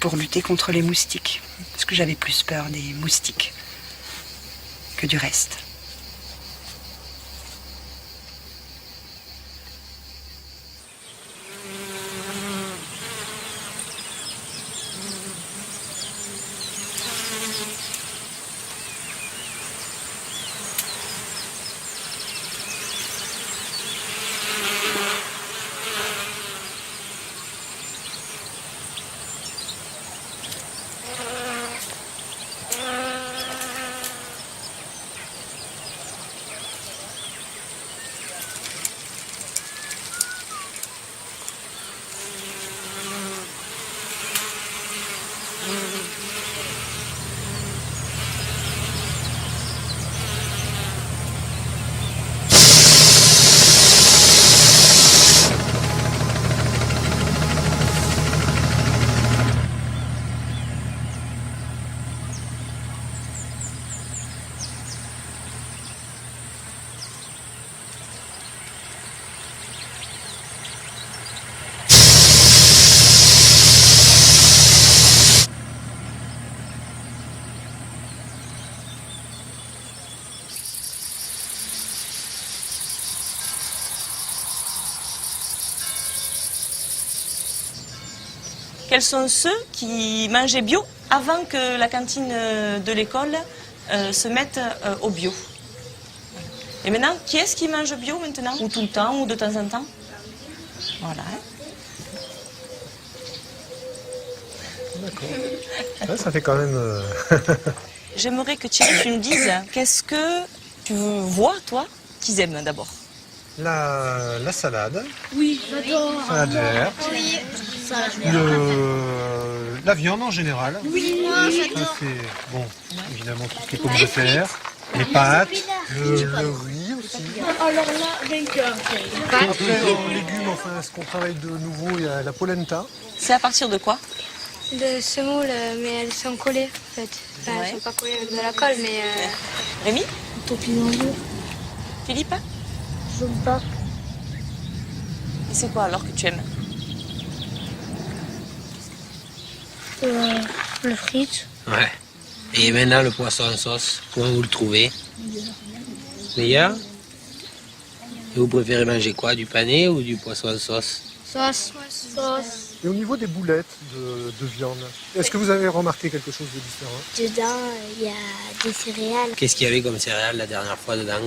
pour lutter contre les moustiques. Parce que j'avais plus peur des moustiques que du reste. Quels sont ceux qui mangeaient bio avant que la cantine de l'école se mette au bio? Et maintenant, qui est-ce qui mange bio maintenant? Ou tout le temps, ou de temps en temps? Voilà. D'accord. Ouais, ça fait quand même... J'aimerais que Thierry, tu nous dises, qu'est-ce que tu vois, toi, qu'ils aiment d'abord? La salade. Oui, j'adore. Salade verte. Oui. La viande en général. Oui, ça, c'est bon, évidemment tout ce qui est pommes de terre, les pâtes, le riz aussi. Alors là, vainqueur. Après, en légumes, enfin, ce qu'on travaille de nouveau, il y a la polenta. C'est à partir de quoi? De semoule, mais elles sont collées en fait. Enfin, elles sont pas collées avec de la colle, mais... Rémi? Topinambour. Philippe? J'aime pas. Et c'est quoi alors que tu aimes? Le frites. Ouais. Et maintenant, le poisson en sauce, comment vous le trouvez? Meilleur? Et vous préférez manger quoi? Du pané ou du poisson en sauce? Sauce. Sauce. Et au niveau des boulettes de viande, est-ce que vous avez remarqué quelque chose de différent? Dedans, il y a des céréales, Qu'est-ce qu'il y avait comme céréales la dernière fois dedans?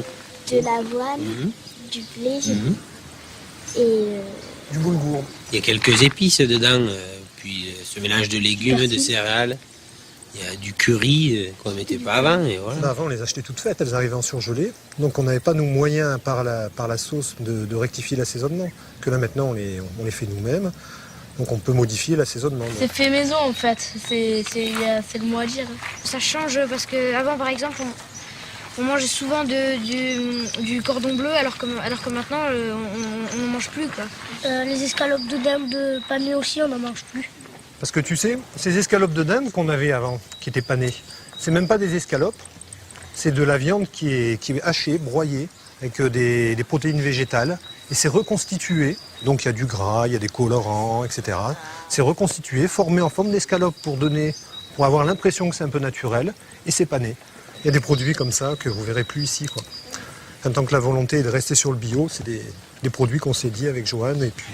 de l'avoine, du blé et Du boulgour. Il y a quelques épices dedans, puis ce mélange de légumes, de céréales. Il y a du curry qu'on ne mettait pas avant. Et voilà. Avant, on les achetait toutes faites, elles arrivaient en surgelé. Donc on n'avait pas nos moyens par la sauce de rectifier l'assaisonnement. Que là maintenant, on les fait nous-mêmes. Donc on peut modifier l'assaisonnement. C'est fait maison en fait, c'est le mot à dire. Ça change parce qu'avant par exemple on mangeait souvent du cordon bleu alors que maintenant on n'en mange plus quoi. les escalopes de dinde panées aussi, on n'en mange plus. Parce que tu sais, ces escalopes de dinde qu'on avait avant, qui étaient panées, c'est même pas des escalopes, c'est de la viande qui est hachée, broyée, avec des protéines végétales, et c'est reconstitué. Donc il y a du gras, il y a des colorants, etc. C'est reconstitué, formé en forme d'escalope pour avoir l'impression que c'est un peu naturel, et c'est pané. Il y a des produits comme ça que vous verrez plus ici, quoi. En tant que la volonté est de rester sur le bio, c'est des produits qu'on s'est dit avec Joanne et puis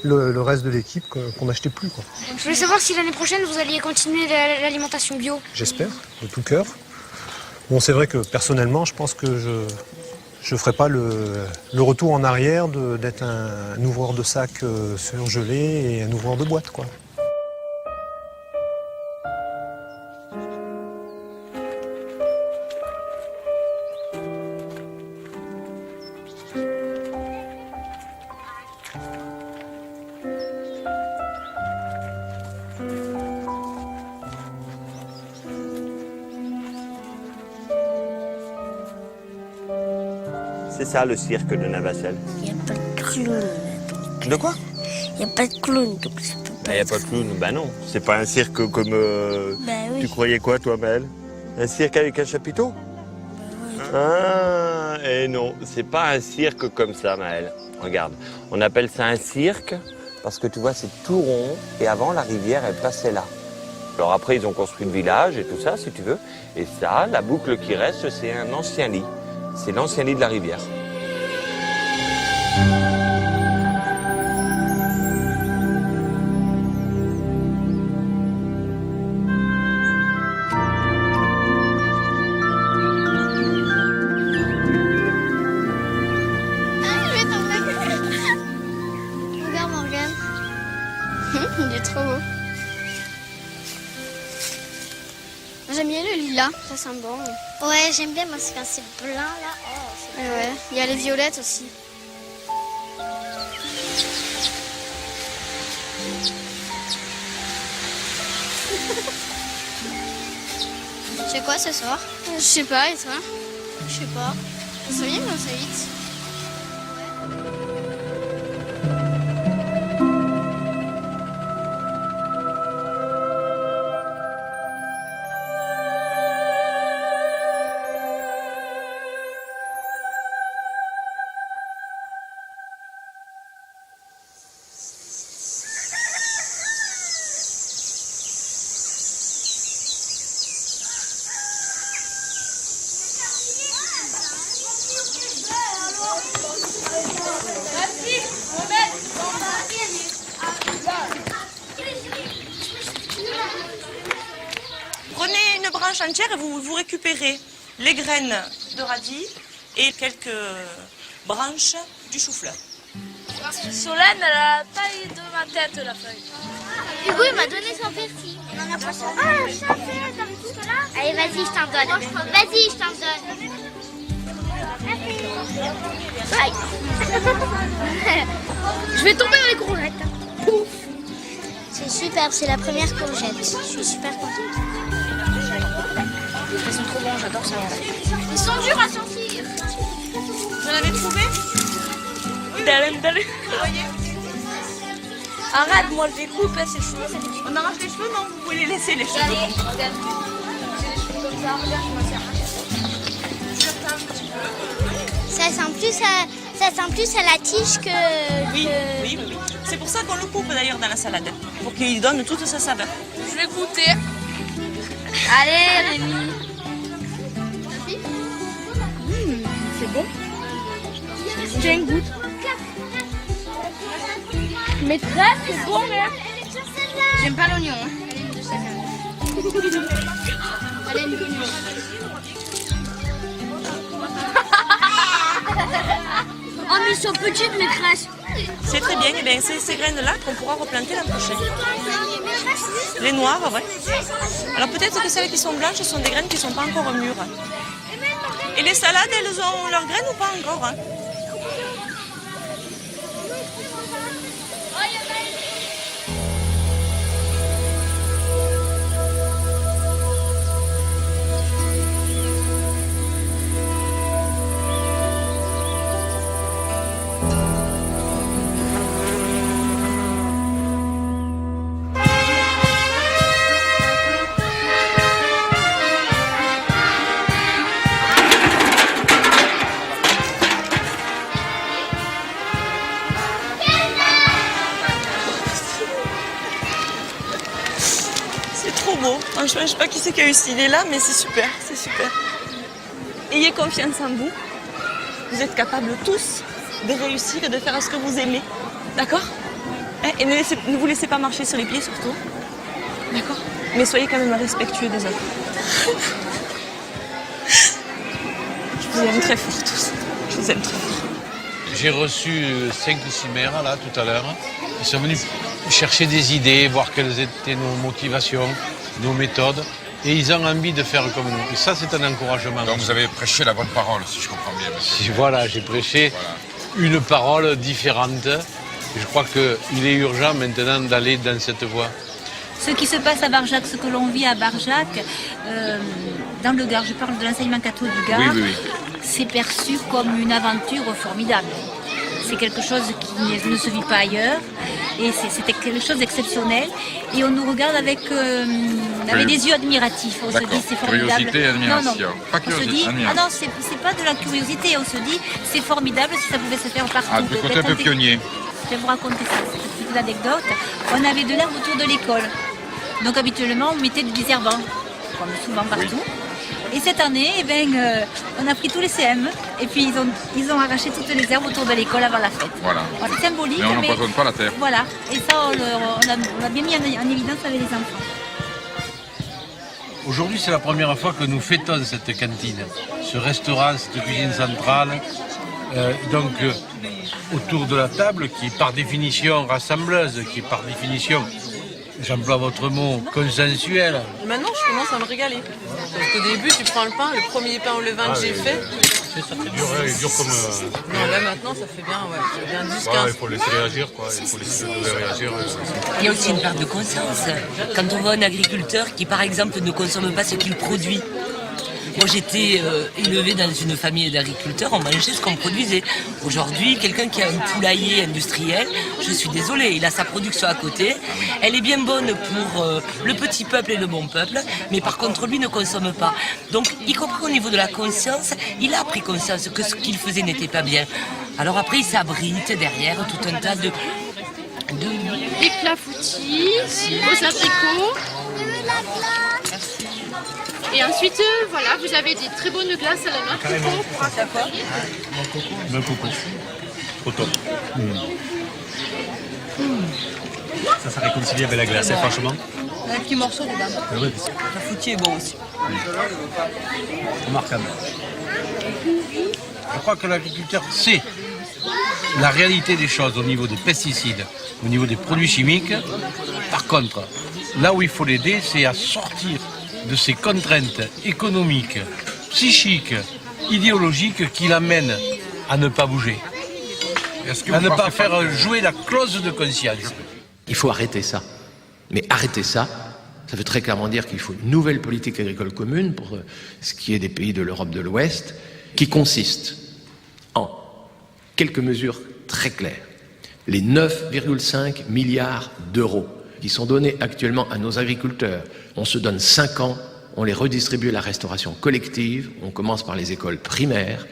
le reste de l'équipe qu'on n'achetait plus, quoi. Je voulais savoir si l'année prochaine vous alliez continuer l'alimentation bio. J'espère, de tout cœur. Bon, c'est vrai que personnellement, je pense que je ne ferai pas le retour en arrière d'être un ouvreur de sacs surgelés et un ouvreur de boîtes, quoi. C'est ça le cirque de Navacelles. Il n'y a pas de clown. De quoi? Il n'y a pas de clown, donc je peux pas. Il n'y a pas de clown. Ben non, c'est pas un cirque comme... Ben oui. Tu croyais quoi toi, Maëlle? Un cirque avec un chapiteau? Ah, et non, c'est pas un cirque comme ça, Maëlle. Regarde, on appelle ça un cirque parce que tu vois, c'est tout rond et avant, la rivière, elle passait là. Alors après, ils ont construit le village et tout ça, si tu veux. Et ça, la boucle qui reste, c'est un ancien lit. C'est l'ancien lit de la rivière. Regarde Morgane. Il est trop beau. J'aime bien le lilas, ça sent bon. Ouais, j'aime bien parce que quand c'est blanc là. Oh, ouais, il y a les violettes aussi. Tu fais quoi ce soir? Je sais pas, et toi? Je sais pas. Ça vient comme ça vite. Prenez une branche entière et vous récupérez les graines de radis et quelques branches du chou-fleur. Solène, elle a la taille de ma tête la feuille. Hugo, il m'a donné son persil. On en a pas ça. Ah, ça fait dans tout cela. Allez, vas-y, je t'en donne. Vas-y, je t'en donne. Aïe. Je vais tomber dans les courgettes. Pouf. C'est superbe, c'est la première courgette. Je suis super contente. Ils sont trop bons, j'adore ça. Ils sont durs à sortir. Vous en avez trouvé? Vous voyez? Arrête, moi je les coupe, hein, ces cheveux. On arrache les cheveux? Non, vous pouvez les laisser les cheveux. Allez, regarde. J'ai les cheveux comme ça, regarde, je m'en sers. Ça sent plus à la tige que... Oui. C'est pour ça qu'on le coupe d'ailleurs dans la salade, pour qu'il donne toute sa saveur. Je vais goûter. Allez, Rémi. C'est bon. Tiens, goûte. Maîtresse, c'est bon, hein. J'aime pas l'oignon. Allez, l'oignon. Oh, mais ils sont petites, maîtresse. C'est très bien, et bien c'est ces graines-là qu'on pourra replanter l'an prochain. Les noires, ouais. Alors peut-être que celles qui sont blanches sont des graines qui ne sont pas encore mûres. Et les salades, elles ont leurs graines ou pas encore, hein? Franchement, je sais pas qui c'est qui a eu cette idée-là, mais c'est super, c'est super. Ayez confiance en vous. Vous êtes capables tous de réussir et de faire ce que vous aimez. D'accord? Et ne vous laissez pas marcher sur les pieds surtout. D'accord? Mais soyez quand même respectueux des autres. Je vous aime très fort tous. Je vous aime très fort. J'ai reçu 5 ou 6 maires là tout à l'heure. Ils sont venus chercher des idées, voir quelles étaient nos motivations, nos méthodes, et ils ont envie de faire comme nous. Et ça, c'est un encouragement. Donc vous avez prêché la bonne parole, si je comprends bien. Voilà, j'ai prêché une parole différente. Je crois qu'il est urgent maintenant d'aller dans cette voie. Ce qui se passe à Barjac, ce que l'on vit à Barjac, dans le Gard, je parle de l'enseignement catho du Gard, c'est perçu comme une aventure formidable. C'est quelque chose qui ne se vit pas ailleurs, et c'est quelque chose d'exceptionnel. Et on nous regarde avec des yeux admiratifs. On se dit c'est formidable. Curiosité et admiration. Non, pas on se dit, ah non, c'est pas de la curiosité, on se dit c'est formidable si ça pouvait se faire partout. Ah, du côté un peu pionnier. Je vais vous raconter ça, cette petite anecdote. On avait de l'herbe autour de l'école. Donc habituellement, on mettait du désherbant, comme souvent partout. Et cette année, on a pris tous les CM et puis ils ont arraché toutes les herbes autour de l'école avant la fête. Voilà. C'est symbolique. Mais on n'empoisonne pas la terre. Voilà. Et ça, on l'a bien mis en évidence avec les enfants. Aujourd'hui, c'est la première fois que nous fêtons cette cantine, ce restaurant, cette cuisine centrale. Autour de la table, qui est par définition rassembleuse, qui est par définition, j'emploie votre mot, consensuel. Maintenant, je commence à me régaler. Parce qu'au début, tu prends le pain, le premier pain au levain que j'ai fait. Ça fait dur, il dure comme... Non, là maintenant, ça fait bien 10-15. Il faut laisser réagir, quoi. Il faut laisser réagir. Il y a aussi une part de conscience. Quand on voit un agriculteur qui, par exemple, ne consomme pas ce qu'il produit. Moi, j'étais élevé dans une famille d'agriculteurs, on mangeait ce qu'on produisait. Aujourd'hui, quelqu'un qui a un poulailler industriel, je suis désolée, il a sa production à côté. Elle est bien bonne pour le petit peuple et le bon peuple, mais par contre, lui ne consomme pas. Donc, y compris au niveau de la conscience, il a pris conscience que ce qu'il faisait n'était pas bien. Alors après, il s'abrite derrière tout un tas de des clafoutis, aux abricots. Et ensuite, voilà, vous avez des très bonnes glaces à la noix de coco. On prend ça quoi? Même coco. Au top. Ça réconcilie avec la glace, franchement. Un petit morceau dedans. Oui. Le clafoutis est bon aussi. Remarquable. Je crois que l'agriculteur sait la réalité des choses au niveau des pesticides, au niveau des produits chimiques. Par contre, là où il faut l'aider, c'est à sortir de ces contraintes économiques, psychiques, idéologiques qui l'amènent à ne pas bouger, à ne pas faire jouer la clause de conscience. Il faut arrêter ça. Mais arrêter ça, ça veut très clairement dire qu'il faut une nouvelle politique agricole commune pour ce qui est des pays de l'Europe de l'Ouest, qui consiste en quelques mesures très claires. Les 9,5 milliards d'euros qui sont donnés actuellement à nos agriculteurs. On se donne 5 ans, on les redistribue à la restauration collective, on commence par les écoles primaires.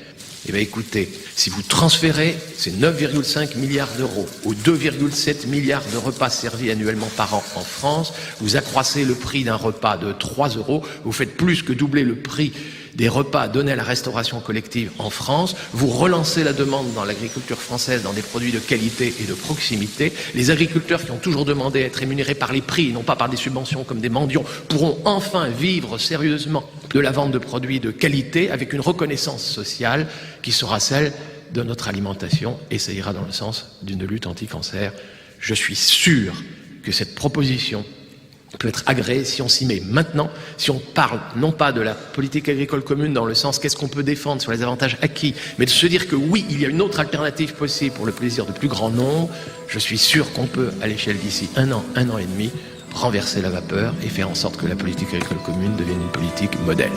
Eh bien écoutez, si vous transférez ces 9,5 milliards d'euros aux 2,7 milliards de repas servis annuellement par an en France, vous accroissez le prix d'un repas de 3 euros, vous faites plus que doubler le prix des repas donnés à la restauration collective en France, vous relancez la demande dans l'agriculture française dans des produits de qualité et de proximité. Les agriculteurs qui ont toujours demandé à être rémunérés par les prix, non pas par des subventions comme des mendiants, pourront enfin vivre sérieusement de la vente de produits de qualité avec une reconnaissance sociale qui sera celle de notre alimentation, et ça ira dans le sens d'une lutte anti-cancer. Je suis sûr que cette proposition peut être agréé si on s'y met maintenant, si on parle non pas de la politique agricole commune dans le sens qu'est-ce qu'on peut défendre sur les avantages acquis, mais de se dire que oui, il y a une autre alternative possible pour le plaisir de plus grand nombre. Je suis sûr qu'on peut, à l'échelle d'ici un an et demi, renverser la vapeur et faire en sorte que la politique agricole commune devienne une politique modèle.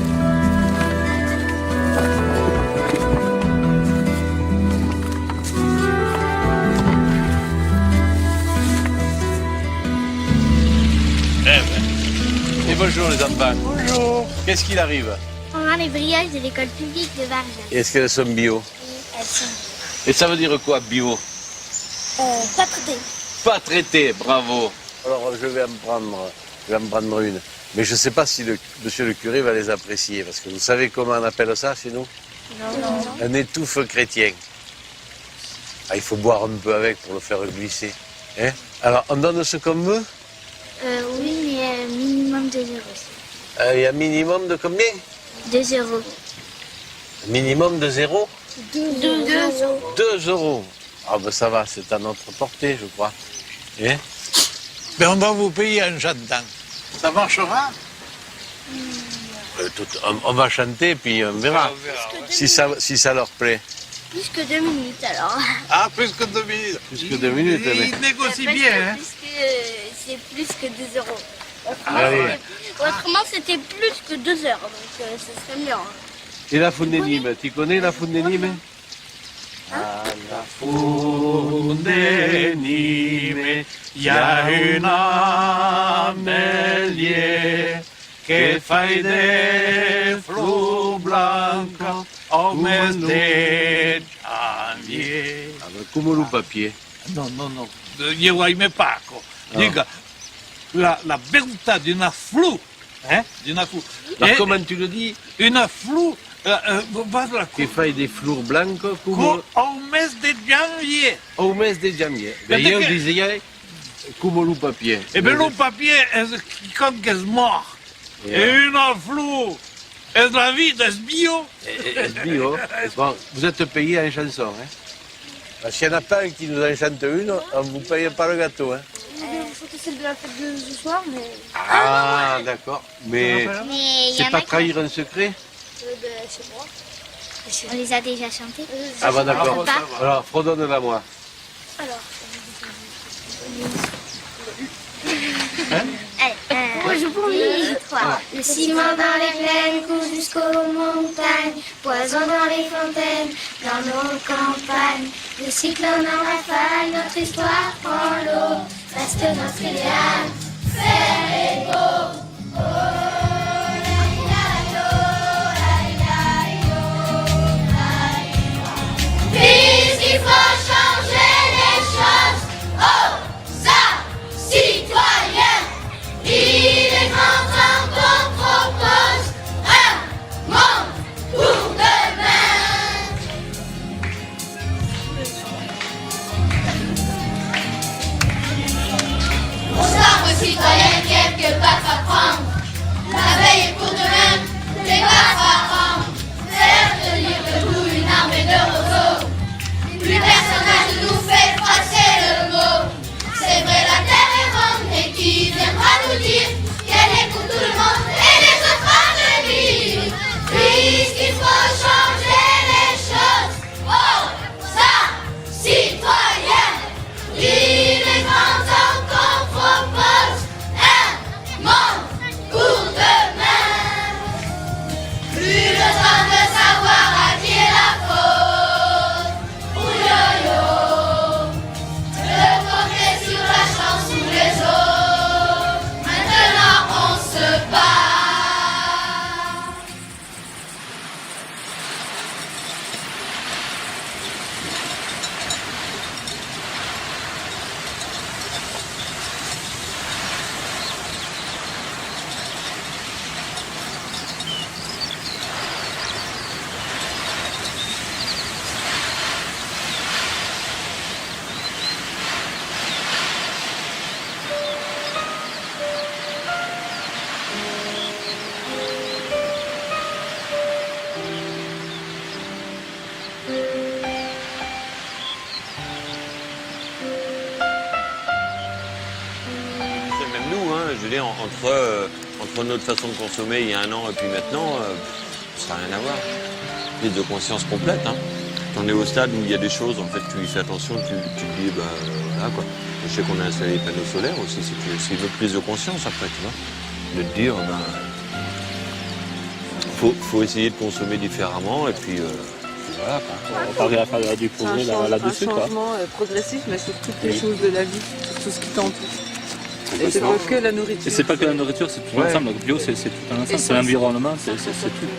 Et bonjour les enfants. Bonjour. Qu'est-ce qu'il arrive? On a les brillages de l'école publique de Barjac. Est-ce qu'elles sont bio? Elles sont Et ça veut dire quoi, bio? pas traitées. Pas traité, bravo. Alors je vais en prendre une. Mais je ne sais pas si monsieur le curé va les apprécier, parce que vous savez comment on appelle ça chez nous? Non. Un étouffe chrétien. Ah, il faut boire un peu avec pour le faire glisser. Hein? Alors, on donne ce qu'on veut? Oui, mais minimum 2 euros. Il y a un minimum de combien? 2 euros. Minimum de 0? 2 euros. 2 euros. Ah ben ça va, c'est à notre portée, je crois. Hein? Ben on va vous payer en chantant. Ça marchera? On va chanter, puis on verra. Si ça leur plaît. Plus que 2 minutes alors. Ah, plus que 2 minutes. Plus que 2 minutes, mais... Il négocie bien, hein? C'est plus que 2 euros. Allez. Autrement, c'était plus que 2 heures, donc ce serait mieux. Et la foune des Nîmes, tu connais la foune des Nîmes? À la foune des Nîmes, il y a une amélie qui fait des fleurs blancs au mes de janvier. Ah ben, come le papier. No, io vuoi me Paco. Dica, la beltà di una flù, Alors, comment tu le dis? Una flù, Qui fait des fleurs blancs au mes de janvier. Au mes de janvier. Ben, io disais come le papier. E per un papier è con che smor. E una flù, è la vita, è bio. Bio. Bon, vous êtes payé en chanson, hein? Parce qu'il n'y en a pas un qui nous en chante une, on ne vous paye pas le gâteau, hein? Surtout celle de la fête de ce soir, mais... Ah, d'accord. Mais y c'est en pas a qui- trahir un secret? C'est moi. On les a déjà chantés. Ah bah d'accord. Pas. Alors, redonne-la moi. Alors. Allez, pour lui. 3. Le ciment dans les plaines coule jusqu'aux montagnes, poison dans les fontaines, dans nos campagnes. Le cyclone en rafale, notre histoire prend l'eau, reste notre idéal. Faire et beau. Puis il faut changer les choses. Oh, ça, citoyens, il est grand temps qu'on propose un monde pour demain. Aux arbres citoyens, quelque part à prendre. dire, entre notre façon de consommer il y a un an et puis maintenant, ça n'a rien à voir. Prise de conscience complète. Hein. Quand on est au stade où il y a des choses, en fait, tu y fais attention, tu te dis, voilà quoi. Je sais qu'on a installé des panneaux solaires aussi, c'est une autre prise de conscience après, tu vois. De te dire, faut essayer de consommer différemment et puis voilà. On parvient à faire du progrès là-dessus. C'est un changement progressif, mais sur toutes les choses de la vie, sur tout ce qui t'entoure. Et c'est pas que la nourriture. Et c'est pas que la nourriture, c'est tout l'ensemble. Le bio, c'est tout un ensemble. C'est l'environnement, c'est tout.